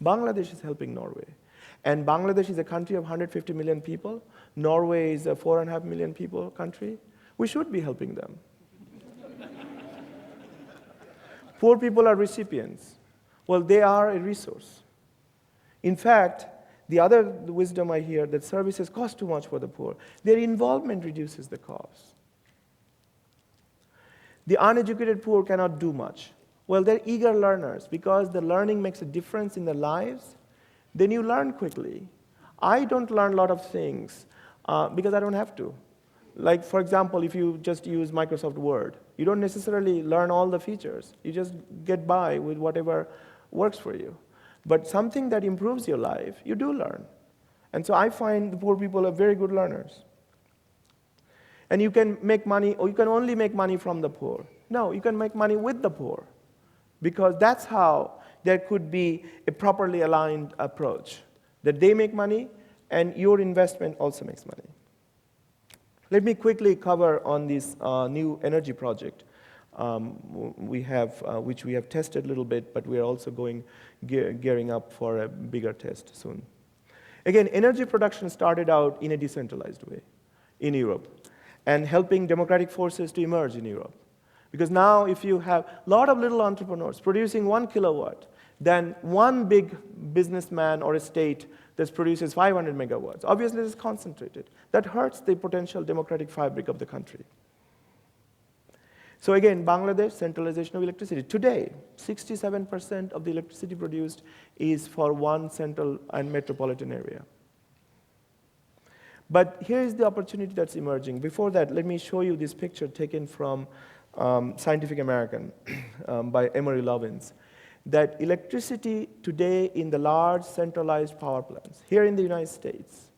Bangladesh is helping Norway. And Bangladesh is a country of 150 million people. Norway is a 4.5 million people country. We should be helping them. Poor people are recipients. Well, they are a resource. In fact, the other wisdom I hear that services cost too much for the poor. Their involvement reduces the cost. The uneducated poor cannot do much. Well, they're eager learners. Because the learning makes a difference in their lives, then you learn quickly. I don't learn a lot of things because I don't have to. Like, for example, if you just use Microsoft Word, you don't necessarily learn all the features. You just get by with whatever works for you. But something that improves your life, you do learn. And so I find the poor people are very good learners. And you can make money, or you can only make money from the poor. No, you can make money with the poor. Because that's how there could be a properly aligned approach. That they make money, and your investment also makes money. Let me quickly cover on this new energy project which we have tested a little bit, but we are also gearing up for a bigger test soon. Again, energy production started out in a decentralized way in Europe, and helping democratic forces to emerge in Europe. Because now if you have a lot of little entrepreneurs producing 1 kilowatt, then one big businessman or a state that produces 500 megawatts, obviously it is concentrated. That hurts the potential democratic fabric of the country. So again, Bangladesh, centralization of electricity. Today, 67% of the electricity produced is for one central and metropolitan area. But here is the opportunity that's emerging. Before that, let me show you this picture taken from Scientific American by Emory Lovins, that electricity today in the large centralized power plants, here in the United States,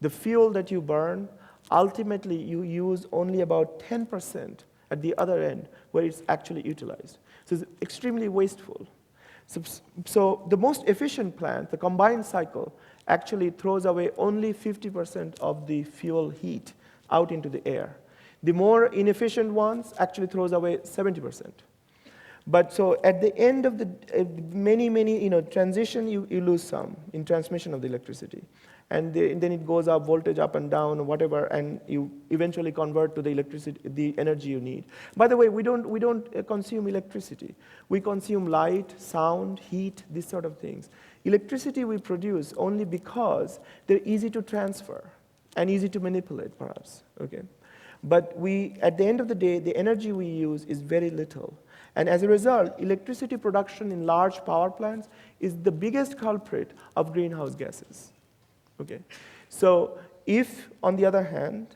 the fuel that you burn, ultimately you use only about 10% at the other end where it's actually utilized. So it's extremely wasteful. So the most efficient plant, the combined cycle, actually throws away only 50% of the fuel heat out into the air. The more inefficient ones actually throws away 70%. But so at the end of the many transition, you lose some in transmission of the electricity. And then it goes up, voltage up and down, or whatever, and you eventually convert to the electricity, the energy you need. By the way, we don't consume electricity. We consume light, sound, heat, these sort of things. Electricity we produce only because they're easy to transfer and easy to manipulate, perhaps. Okay, but at the end of the day, the energy we use is very little. And as a result, electricity production in large power plants is the biggest culprit of greenhouse gases. Okay, so if, on the other hand,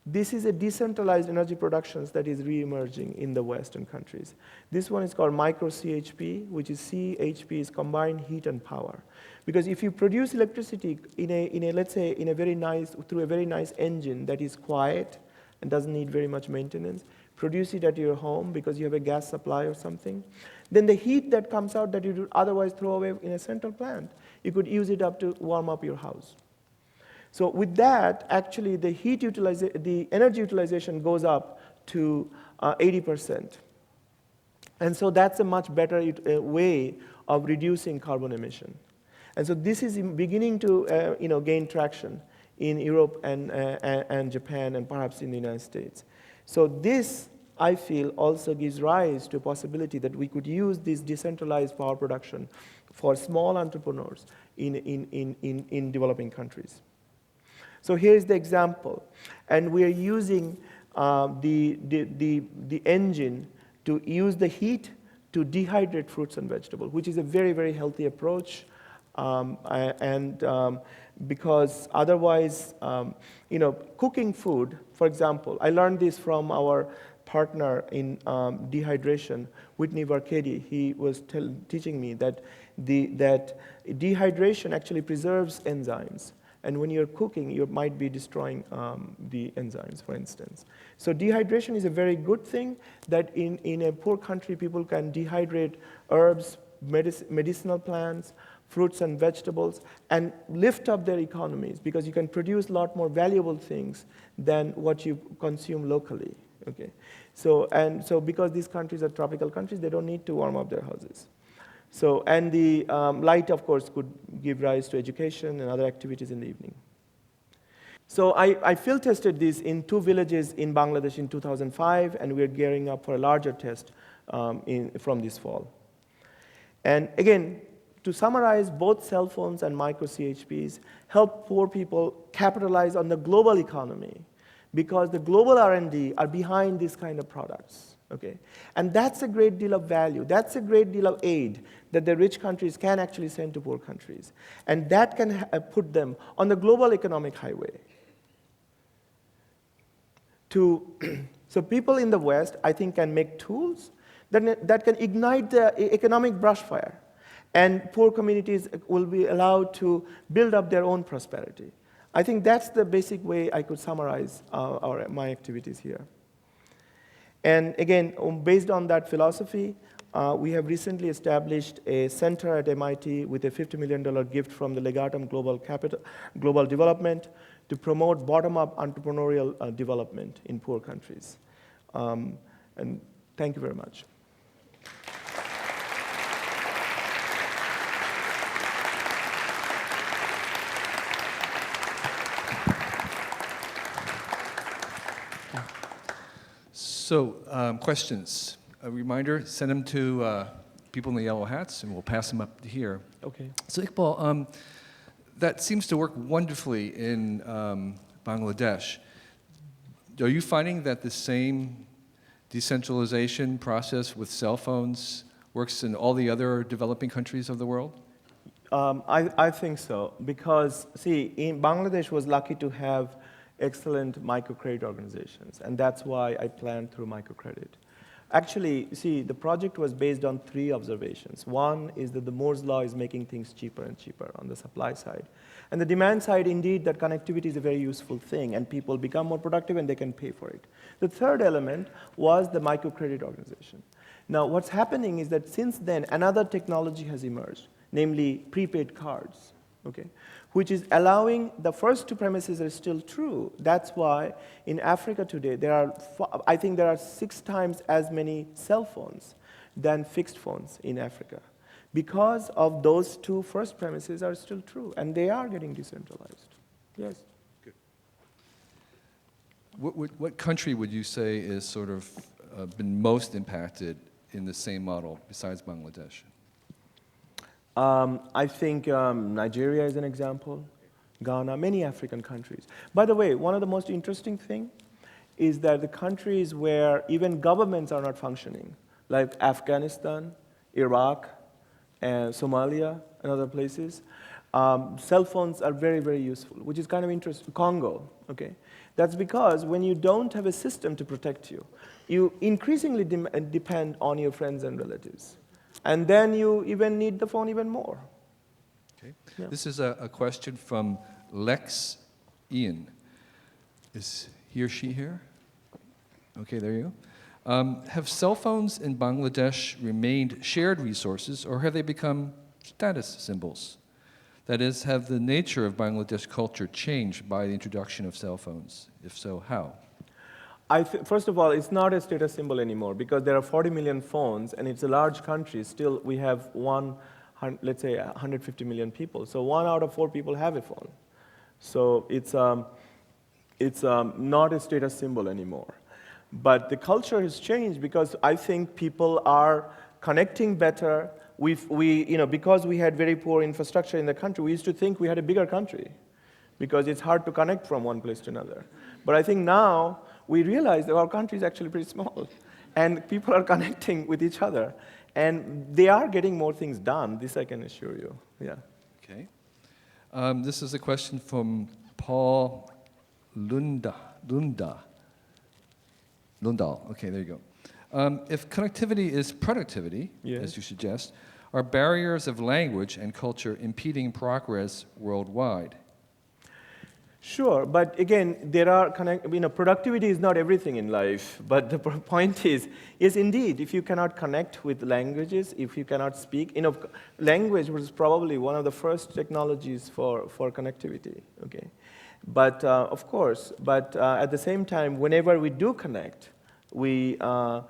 this is a decentralized energy production that is re-emerging in the Western countries. This one is called micro-CHP, which is CHP is combined heat and power. Because if you produce electricity through a very nice engine that is quiet and doesn't need very much maintenance, produce it at your home because you have a gas supply or something, then the heat that comes out that you would otherwise throw away in a central plant, you could use it up to warm up your house. So with that, actually, the energy utilization goes up to 80%. And so that's a much better way of reducing carbon emission. And so this is beginning to gain traction in Europe and Japan and perhaps in the United States. So this I feel, also gives rise to a possibility that we could use this decentralized power production for small entrepreneurs in developing countries. So here's the example. And we are using the engine to use the heat to dehydrate fruits and vegetables, which is a very, very healthy approach. Because otherwise, cooking food, for example, I learned this from our partner in dehydration, Whitney Varkady. He was teaching me that dehydration actually preserves enzymes. And when you're cooking, you might be destroying the enzymes, for instance. So dehydration is a very good thing that in a poor country, people can dehydrate herbs, medicinal plants, fruits and vegetables, and lift up their economies because you can produce a lot more valuable things than what you consume locally. Okay, so because these countries are tropical countries, they don't need to warm up their houses. So, and the light, of course, could give rise to education and other activities in the evening. So I field tested this in 2 villages in Bangladesh in 2005, and we're gearing up for a larger test from this fall. And again, to summarize, both cell phones and micro CHPs help poor people capitalize on the global economy because the global R&D are behind these kind of products. Okay? And that's a great deal of value. That's a great deal of aid that the rich countries can actually send to poor countries. And that can put them on the global economic highway. So people in the West, I think, can make tools that can ignite the economic brush fire. And poor communities will be allowed to build up their own prosperity. I think that's the basic way I could summarize my activities here. And again, based on that philosophy, we have recently established a center at MIT with a $50 million gift from the Legatum Global Development to promote bottom-up entrepreneurial development in poor countries. And thank you very much. So, questions. A reminder, send them to people in the yellow hats, and we'll pass them up to here. Okay. So, Iqbal, that seems to work wonderfully in Bangladesh. Are you finding that the same decentralization process with cell phones works in all the other developing countries of the world? I think so, because, see, Bangladesh was lucky to have excellent microcredit organizations, and that's why I planned through microcredit. Actually, see, the project was based on 3 observations. One is that the Moore's law is making things cheaper and cheaper on the supply side. And the demand side, indeed, that connectivity is a very useful thing, and people become more productive and they can pay for it. The third element was the microcredit organization. Now, what's happening is that since then, another technology has emerged, namely prepaid cards. Okay, which is allowing the first 2 premises are still true. That's why in Africa today, I think there are 6 times as many cell phones than fixed phones in Africa because of those 2 first premises are still true, and they are getting decentralized. Yes. Good. What country would you say is sort of been most impacted in the same model besides Bangladesh? I think Nigeria is an example, Ghana, many African countries. By the way, one of the most interesting things is that the countries where even governments are not functioning, like Afghanistan, Iraq, and Somalia, and other places, cell phones are very, very useful, which is kind of interesting. Congo, okay? That's because when you don't have a system to protect you, you increasingly depend on your friends and relatives. And then you even need the phone even more. Okay. Yeah. This is a question from Lex Ian. Is he or she here? Okay, there you go. Have cell phones in Bangladesh remained shared resources, or have they become status symbols? That is, have the nature of Bangladesh culture changed by the introduction of cell phones? If so, how? First of all, it's not a status symbol anymore because there are 40 million phones and it's a large country. Still, we have let's say 150 million people. So 1 out of 4 people have a phone. So it's not a status symbol anymore. But the culture has changed because I think people are connecting better. Because we had very poor infrastructure in the country, we used to think we had a bigger country because it's hard to connect from one place to another. But I think now we realize that our country is actually pretty small, and people are connecting with each other, and they are getting more things done. This I can assure you. Yeah. Okay. This is a question from Paul Lundahl. Okay, there you go. If connectivity is productivity, Yes. as you suggest, are barriers of language and culture impeding progress worldwide? Sure, but again, productivity is not everything in life. But the point is, yes, indeed, if you cannot connect with languages, if you cannot speak, language was probably one of the first technologies for connectivity. Okay, but of course, at the same time, whenever we do connect, we can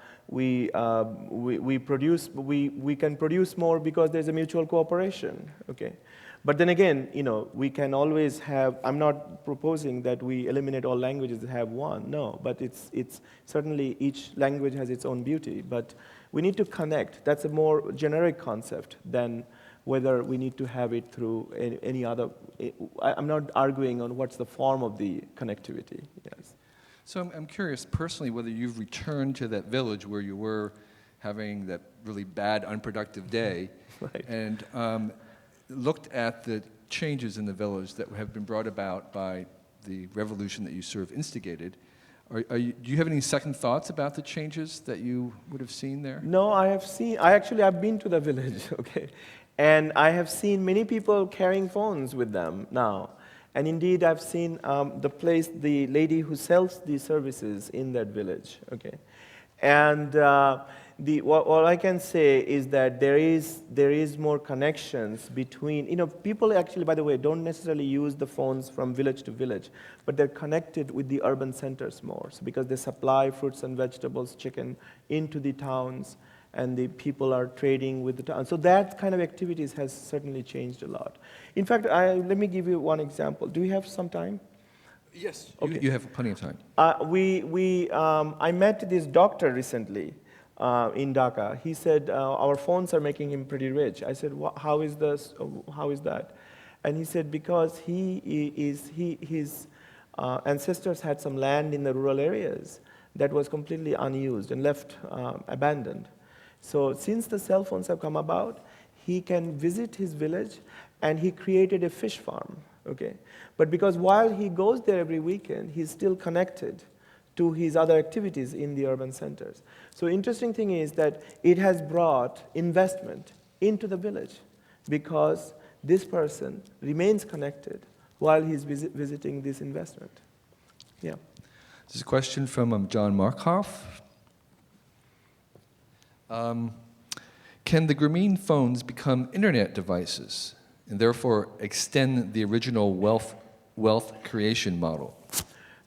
produce more because there's a mutual cooperation. Okay. But then again, we can always have, I'm not proposing that we eliminate all languages that have one, no, but it's certainly each language has its own beauty, but we need to connect. That's a more generic concept than whether we need to have it through any other, I'm not arguing on what's the form of the connectivity, yes. So I'm curious personally whether you've returned to that village where you were having that really bad, unproductive day, Right. and looked at the changes in the village that have been brought about by the revolution that you sort of instigated. Do you have any second thoughts about the changes that you would have seen there? No, I've been to the village, okay, and I have seen many people carrying phones with them now. And indeed, I've seen the lady who sells these services in that village, okay. And what I can say is that there is more connections between, people actually, by the way, don't necessarily use the phones from village to village, but they're connected with the urban centers more, so because they supply fruits and vegetables, chicken, into the towns, and the people are trading with the town. So that kind of activities has certainly changed a lot. In fact, let me give you one example. Do we have some time? Yes. Okay. You have plenty of time. I met this doctor recently in Dhaka. He said, our phones are making him pretty rich. I said, how is that? And he said, because his ancestors had some land in the rural areas that was completely unused and left abandoned. So since the cell phones have come about, he can visit his village, and he created a fish farm. Okay, but because while he goes there every weekend, he's still connected to his other activities in the urban centers. So interesting thing is that it has brought investment into the village because this person remains connected while he's visiting this investment. Yeah. This is a question from John Markhoff. Can the GrameenPhones become internet devices and therefore extend the original wealth creation model?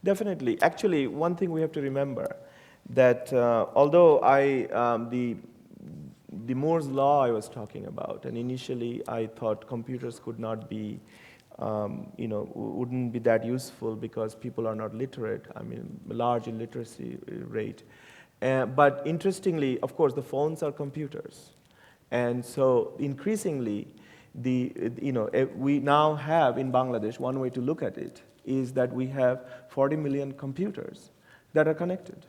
Definitely. Actually, one thing we have to remember that although the Moore's law I was talking about, and initially I thought computers could not be, wouldn't be that useful because people are not literate. I mean, large illiteracy rate. But interestingly, of course, the phones are computers, and so increasingly, we now have in Bangladesh, one way to look at it is that we have 40 million computers that are connected.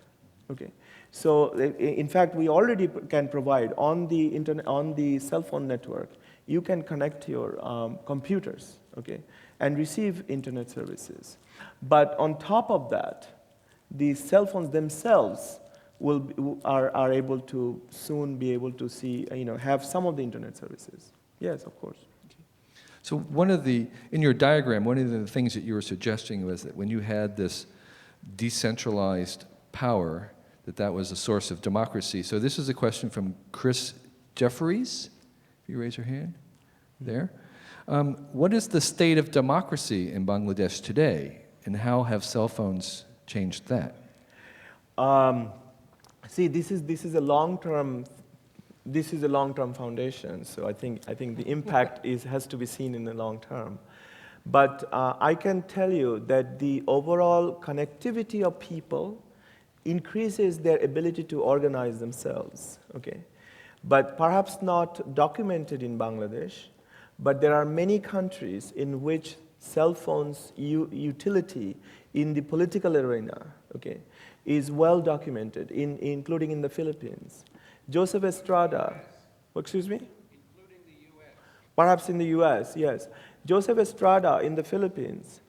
Okay, so in fact, we already can provide on the internet, on the cell phone network, you can connect your computers, okay, and receive internet services. But on top of that, the cell phones themselves are able to soon be able to see, have some of the internet services. Yes, of course. So in your diagram, one of the things that you were suggesting was that when you had this decentralized power, that was a source of democracy. So this is a question from Chris Jeffries. If you raise your hand, there. What is the state of democracy in Bangladesh today, and how have cell phones changed that? See, this is a long-term foundation. So I think the impact has to be seen in the long term. But I can tell you that the overall connectivity of people increases their ability to organize themselves, okay? But perhaps not documented in Bangladesh, but there are many countries in which cell phones' utility in the political arena, okay, is well documented, including in the Philippines. Joseph Estrada, excuse me? Including the US. Perhaps in the US, yes. Joseph Estrada in the Philippines,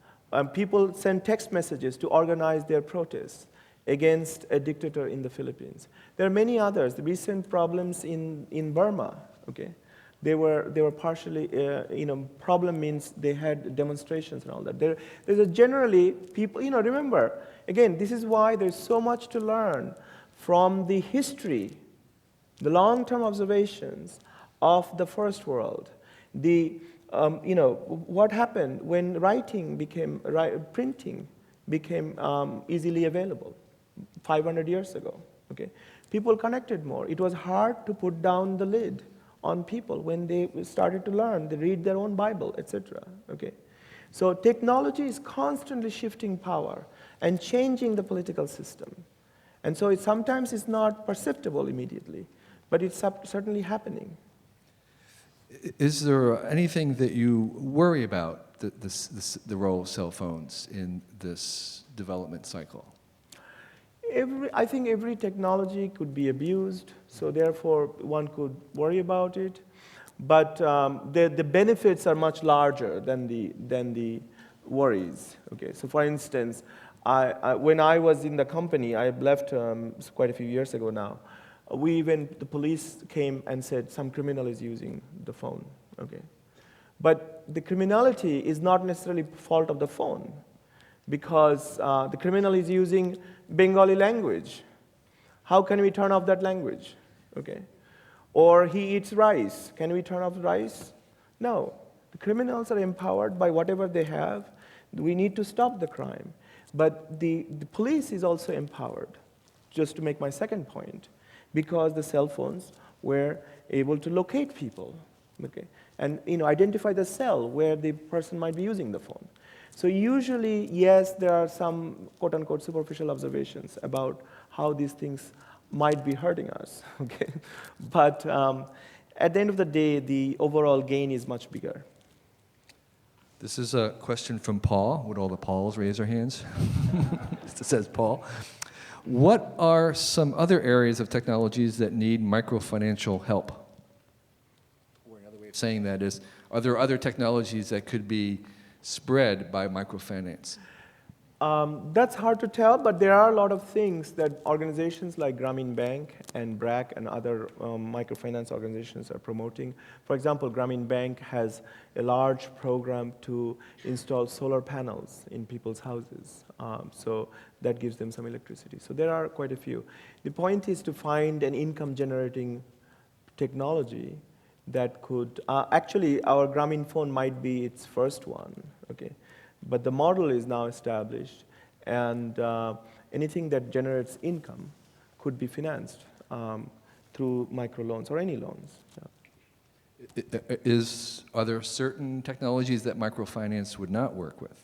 people send text messages to organize their protests against a dictator in the Philippines. There are many others. The recent problems in Burma, okay? They were partially, problem means they had demonstrations and all that. There's a generally, people, remember, again, this is why there's so much to learn from the history, the long-term observations of the first world. What happened when printing became easily available 500 years ago, okay? People connected more. It was hard to put down the lid on people when they started to learn, they read their own Bible, etc. Okay? So technology is constantly shifting power and changing the political system. And so sometimes it's not perceptible immediately, but it's certainly happening. Is there anything that you worry about, the role of cell phones in this development cycle? I think every technology could be abused, so therefore one could worry about it. But the benefits are much larger than the worries. Okay, so for instance, when I was in the company, I left quite a few years ago now. The police came and said some criminal is using the phone. Okay, but the criminality is not necessarily fault of the phone, because the criminal is using Bengali language. How can we turn off that language? Okay. Or he eats rice. Can we turn off rice? No. The criminals are empowered by whatever they have. We need to stop the crime. But the police is also empowered, just to make my second point, because the cell phones were able to locate people, okay, and identify the cell where the person might be using the phone. So usually, yes, there are some quote-unquote superficial observations about how these things might be hurting us, okay? But at the end of the day, the overall gain is much bigger. This is a question from Paul. Would all the Pauls raise their hands? It says Paul. What are some other areas of technologies that need microfinancial help? Or another way of saying that is, are there other technologies that could be spread by microfinance? That's hard to tell, but there are a lot of things that organizations like Grameen Bank and BRAC and other microfinance organizations are promoting. For example, Grameen Bank has a large program to install solar panels in people's houses. So that gives them some electricity. So there are quite a few. The point is to find an income-generating technology that could, actually our GrameenPhone might be its first one, okay? But the model is now established, and anything that generates income could be financed through microloans or any loans. Yeah. Are there certain technologies that microfinance would not work with?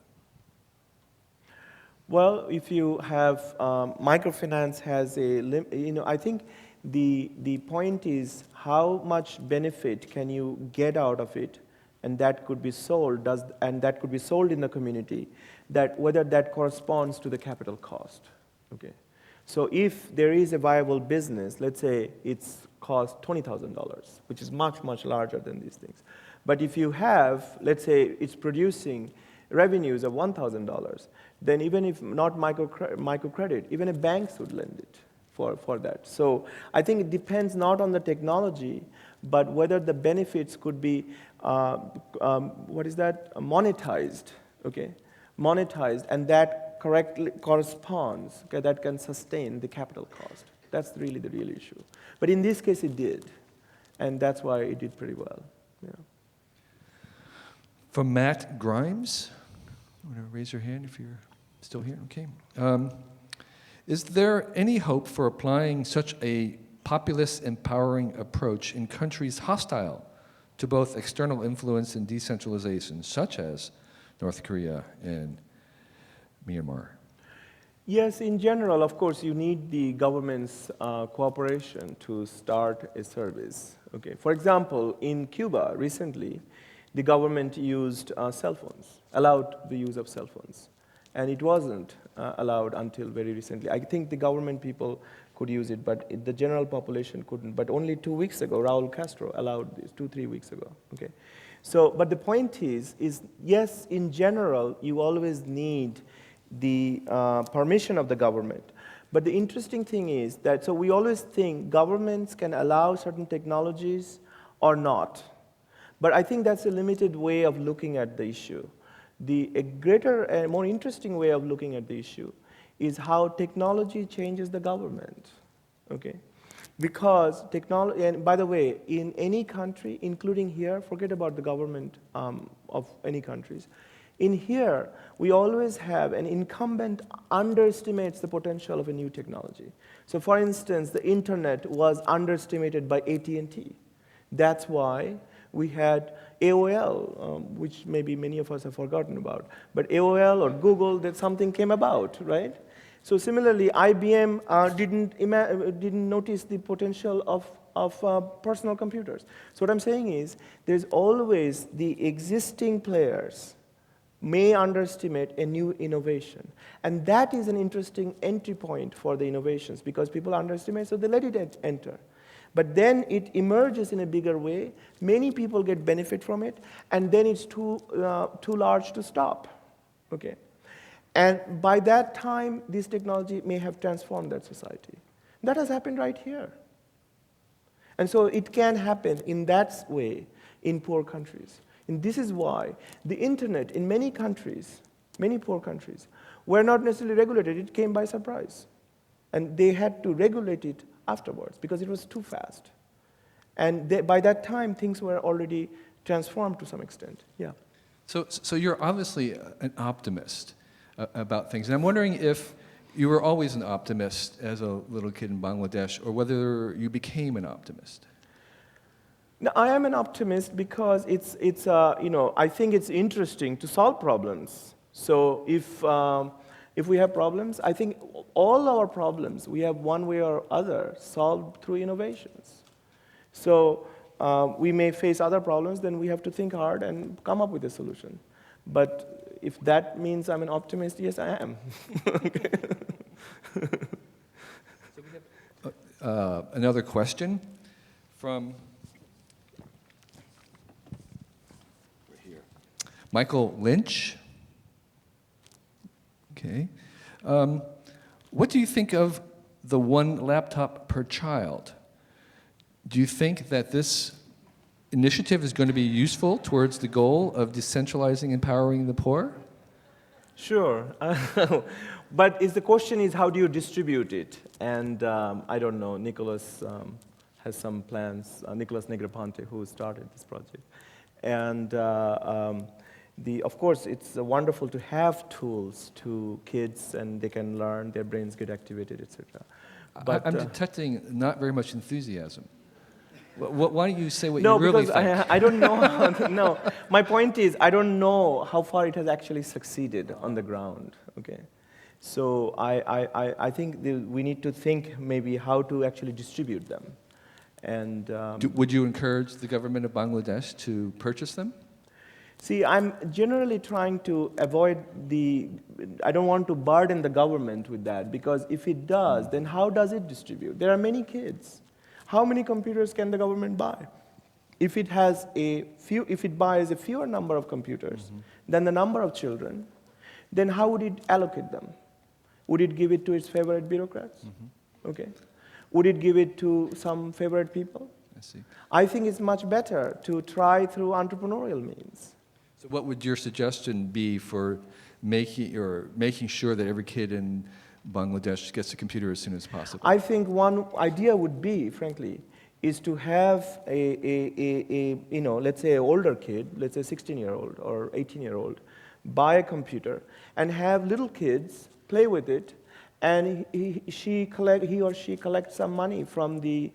Well, if you have, microfinance has I think the point is how much benefit can you get out of it, and that could be sold, and that could be sold in the community, that whether that corresponds to the capital cost, okay? So if there is a viable business, let's say it's cost $20,000, which is much, much larger than these things. But if you have, let's say it's producing revenues of $1,000, then even if not microcredit, even a bank would lend it for that. So I think it depends not on the technology, but whether the benefits could be, monetized, okay? Monetized, and that correctly corresponds, okay, that can sustain the capital cost. That's really the real issue. But in this case, it did, and that's why it did pretty well. Yeah. From Matt Grimes, want to raise your hand if you're still here? Okay. Is there any hope for applying such a populist empowering approach in countries hostile to both external influence and decentralization, such as North Korea and Myanmar? Yes, in general, of course, you need the government's cooperation to start a service. Okay. For example, in Cuba recently, the government used cell phones, allowed the use of cell phones. And it wasn't allowed until very recently. I think the government people could use it, but the general population couldn't. But only 2 weeks ago, Raul Castro allowed this, 2-3 weeks ago. Okay. So, but the point is yes, in general, you always need the permission of the government. But the interesting thing is that, so we always think governments can allow certain technologies or not. But I think that's a limited way of looking at the issue. A greater and more interesting way of looking at the issue is how technology changes the government, okay? Because technology, and by the way, in any country, including here, forget about the government of any countries, in here, we always have an incumbent underestimates the potential of a new technology. So for instance, the internet was underestimated by AT&T. That's why we had AOL, which maybe many of us have forgotten about. But AOL or Google, that something came about, right? So similarly, IBM didn't notice the potential of personal computers. So what I'm saying is, there's always the existing players may underestimate a new innovation. And that is an interesting entry point for the innovations, because people underestimate, so they let it enter. But then it emerges in a bigger way, many people get benefit from it, and then it's too large to stop, okay? And by that time, this technology may have transformed that society. That has happened right here. And so it can happen in that way in poor countries. And this is why the internet in many countries, many poor countries, were not necessarily regulated. It came by surprise. And they had to regulate it afterwards because it was too fast. And by that time, things were already transformed to some extent. Yeah. So you're obviously an optimist about things. And I'm wondering if you were always an optimist as a little kid in Bangladesh, or whether you became an optimist. No, I am an optimist because I think it's interesting to solve problems. So if we have problems, I think all our problems, we have one way or other solved through innovations. So we may face other problems, then we have to think hard and come up with a solution. But if that means I'm an optimist, yes, I am. So we have another question from Michael Lynch. Okay. What do you think of the one laptop per child? Do you think that this initiative is going to be useful towards the goal of decentralizing and empowering the poor? Sure. But the question is, how do you distribute it? And I don't know, Nicholas has some plans, Nicholas Negroponte, who started this project. And of course, it's wonderful to have tools to kids, and they can learn, their brains get activated, etc. But I'm detecting not very much enthusiasm. Why don't you say what you really think? No, because I don't know. No, my point is, I don't know how far it has actually succeeded on the ground. Okay, so I think we need to think maybe how to actually distribute them. And would you encourage the government of Bangladesh to purchase them? See, I'm generally trying to avoid I don't want to burden the government with that, because if it does, then how does it distribute? There are many kids. How many computers can the government buy? If it buys a fewer number of computers than the number of children, then how would it allocate them? Would it give it to its favorite bureaucrats? Okay. Would it give it to some favorite people? I see. I think it's much better to try through entrepreneurial means. So what would your suggestion be for making sure that every kid in Bangladesh gets a computer as soon as possible? I think one idea would be, frankly, is to have let's say an older kid, let's say 16-year-old or 18-year-old, buy a computer and have little kids play with it, and he or she collects some money from the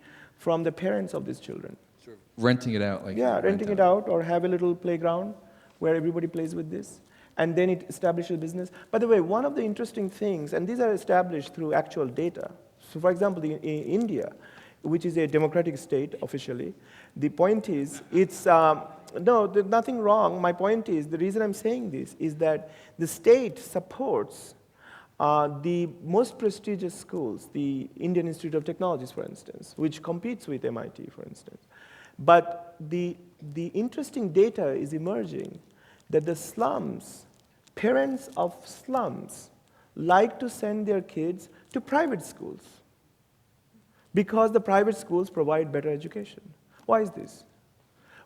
parents of these children. Sort of renting it out, like renting it out, or have a little playground where everybody plays with this. and then it establishes a business. By the way, one of the interesting things, and these are established through actual data. So for example, in India, which is a democratic state officially, the point is, no, there's nothing wrong. My point is, the reason I'm saying this is that the state supports the most prestigious schools, the Indian Institute of Technologies, for instance, which competes with MIT, for instance. But the interesting data is emerging that the slums, parents of slums, like to send their kids to private schools because the private schools provide better education. Why is this?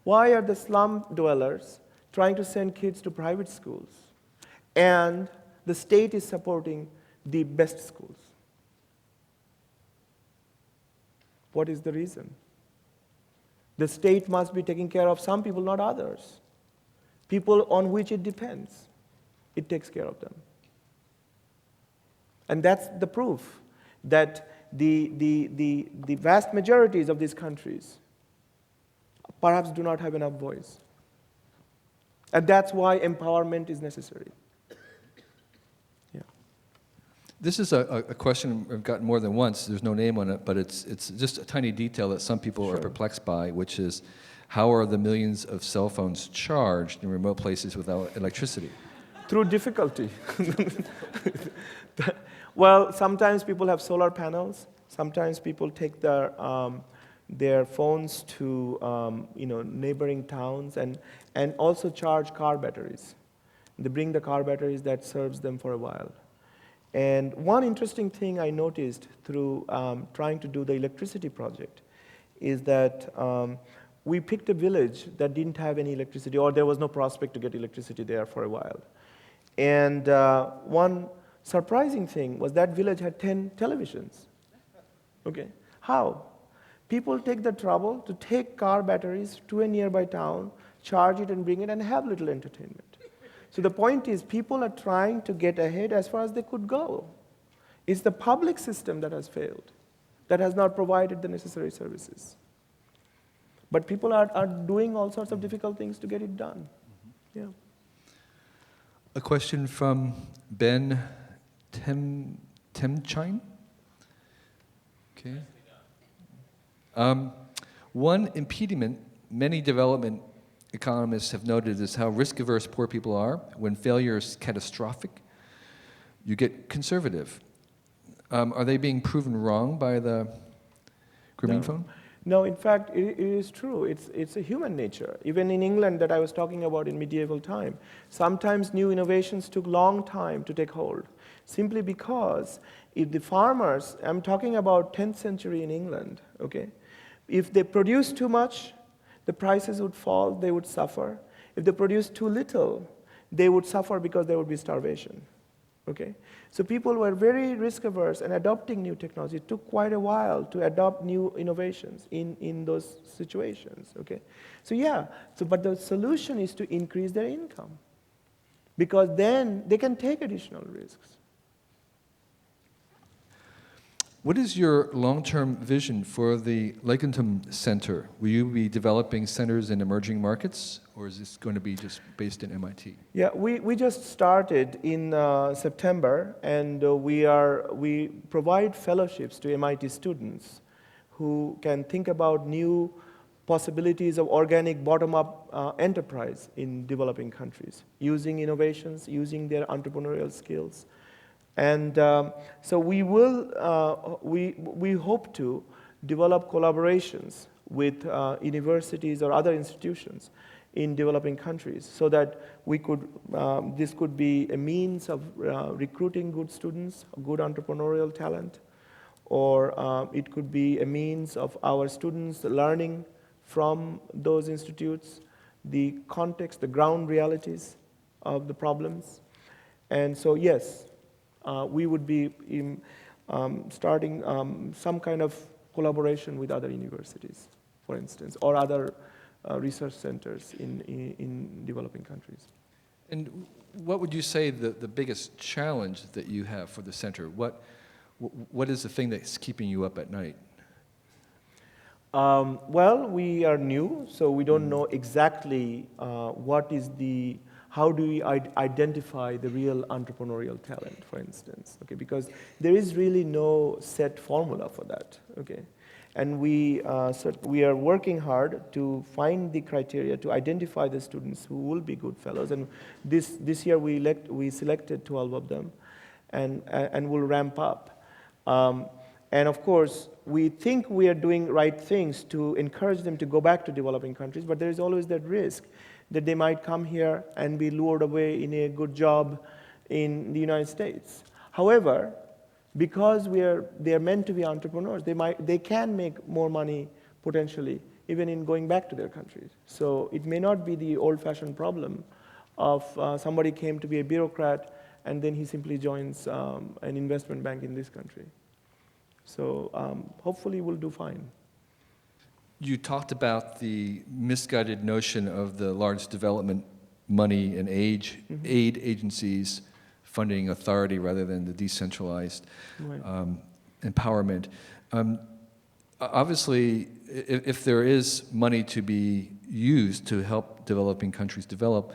Why are the slum dwellers trying to send kids to private schools and the state is supporting the best schools? What is the reason? The state must be taking care of some people, not others. People on which it depends. It takes care of them. And that's the proof that the vast majorities of these countries perhaps do not have enough voice. And that's why empowerment is necessary. Yeah. This is a question I've gotten more than once. There's no name on it, but it's just a tiny detail that some people are perplexed by, which is how are the millions of cell phones charged in remote places without electricity? Through difficulty. Well, sometimes people have solar panels. Sometimes people take their phones to neighboring towns and also charge car batteries. They bring the car batteries that serves them for a while. And one interesting thing I noticed through trying to do the electricity project is that we picked a village that didn't have any electricity, or there was no prospect to get electricity there for a while. And one surprising thing was that village had 10 televisions. Okay, how? People take the trouble to take car batteries to a nearby town, charge it and bring it, and have little entertainment. So the point is, people are trying to get ahead as far as they could go. It's the public system that has failed, that has not provided the necessary services. But people are doing all sorts of difficult things to get it done. Yeah. A question from Ben Temchine. Okay. One impediment many development economists have noted is how risk-averse poor people are. When failure is catastrophic, you get conservative. Are they being proven wrong by the GrameenPhone? No, in fact, it is true. It's a human nature. Even in England that I was talking about in medieval time, sometimes new innovations took long time to take hold, simply because if the farmers, I'm talking about 10th century in England, okay? If they produced too much, the prices would fall, they would suffer. If they produced too little, they would suffer because there would be starvation. Okay? So people were very risk-averse and adopting new technology. It took quite a while to adopt new innovations in those situations. Okay? So yeah, but the solution is to increase their income, because then they can take additional risks. What is your long-term vision for the Legatum Center? Will you be developing centers in emerging markets, or is this going to be just based in MIT? Yeah, we just started in September, and we provide fellowships to MIT students who can think about new possibilities of organic bottom-up enterprise in developing countries, using innovations, using their entrepreneurial skills. And so we hope to develop collaborations with universities or other institutions in developing countries, so that this could be a means of recruiting good students, good entrepreneurial talent, or it could be a means of our students learning from those institutes the context, the ground realities of the problems. And so yes, we would be starting some kind of collaboration with other universities, for instance, or other research centers in developing countries. And what would you say the biggest challenge that you have for the center? What is the thing that's keeping you up at night? Well, we are new, so we don't know exactly what is how do we identify the real entrepreneurial talent, for instance, okay? Because there is really no set formula for that, okay? And we are working hard to find the criteria to identify the students who will be good fellows. And this year we selected 12 of them, and we'll ramp up. And of course, we think we are doing right things to encourage them to go back to developing countries, but there is always that risk that they might come here and be lured away in a good job in the United States. However, because they are meant to be entrepreneurs, they can make more money potentially even in going back to their countries. So it may not be the old-fashioned problem of somebody came to be a bureaucrat and then he simply joins an investment bank in this country. So hopefully we'll do fine. You talked about the misguided notion of the large development money and aid agencies funding authority rather than the decentralized empowerment. Obviously, if there is money to be used to help developing countries develop,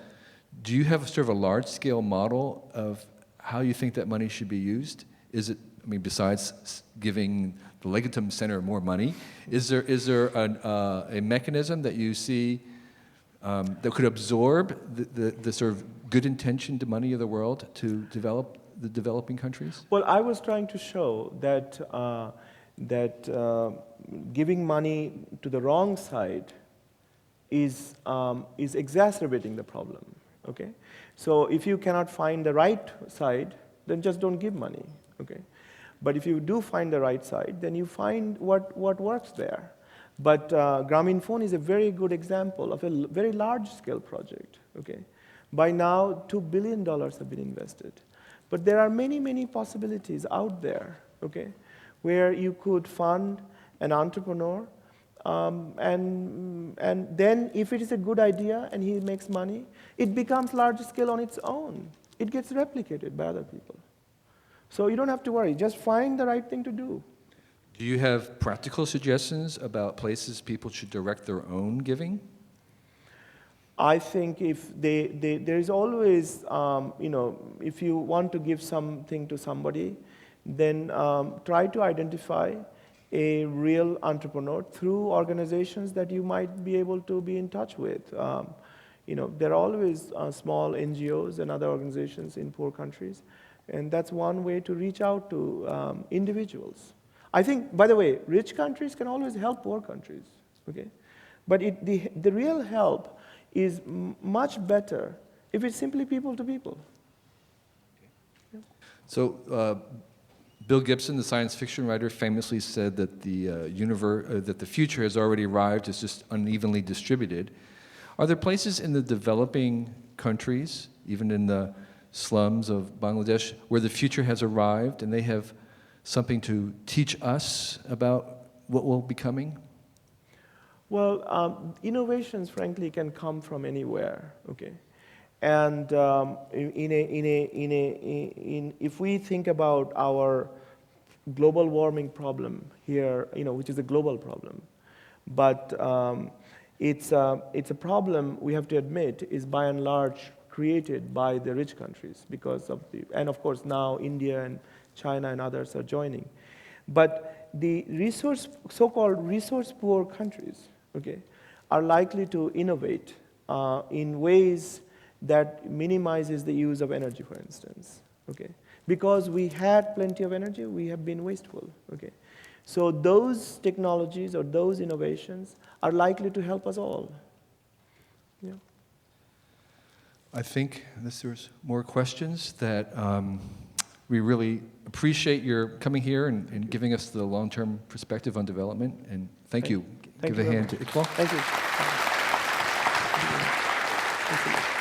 do you have sort of a large-scale model of how you think that money should be used? Is it, I mean, besides giving the Legatum Center more money, is there a mechanism that you see that could absorb the sort of good intentioned money of the world to develop the developing countries? Well, I was trying to show that giving money to the wrong side is exacerbating the problem. Okay, so if you cannot find the right side, then just don't give money. Okay, but if you do find the right side, then you find what works there. But GrameenPhone is a very good example of a very large-scale project. Okay, by now $2 billion have been invested, but there are many possibilities out there. Okay, where you could fund an entrepreneur, and then if it is a good idea and he makes money, it becomes large scale on its own. It gets replicated by other people. So you don't have to worry. Just find the right thing to do. Do you have practical suggestions about places people should direct their own giving? I think if there is always, if you want to give something to somebody, then try to identify a real entrepreneur through organizations that you might be able to be in touch with. There are always small NGOs and other organizations in poor countries, and that's one way to reach out to individuals. I think, by the way, rich countries can always help poor countries, okay? But the real help is much better if it's simply people to people. Yeah. So, Bill Gibson, the science fiction writer, famously said that that the future has already arrived, it's just unevenly distributed. Are there places in the developing countries, even in the slums of Bangladesh, where the future has arrived and they have something to teach us about what will be coming? Well, innovations, frankly, can come from anywhere. Okay, and if we think about our global warming problem here, which is a global problem, but it's a problem we have to admit is by and large created by the rich countries because of and of course now India and China and others are joining, but the so-called resource-poor countries, okay, are likely to innovate in ways that minimizes the use of energy, for instance, okay? Because we had plenty of energy, we have been wasteful, okay? So those technologies or those innovations are likely to help us all. Yeah. I think, unless there's more questions, that we really appreciate your coming here and giving us the long-term perspective on development, and thank you. Thank Give you a hand to Iqbal. Thank you. Thank you.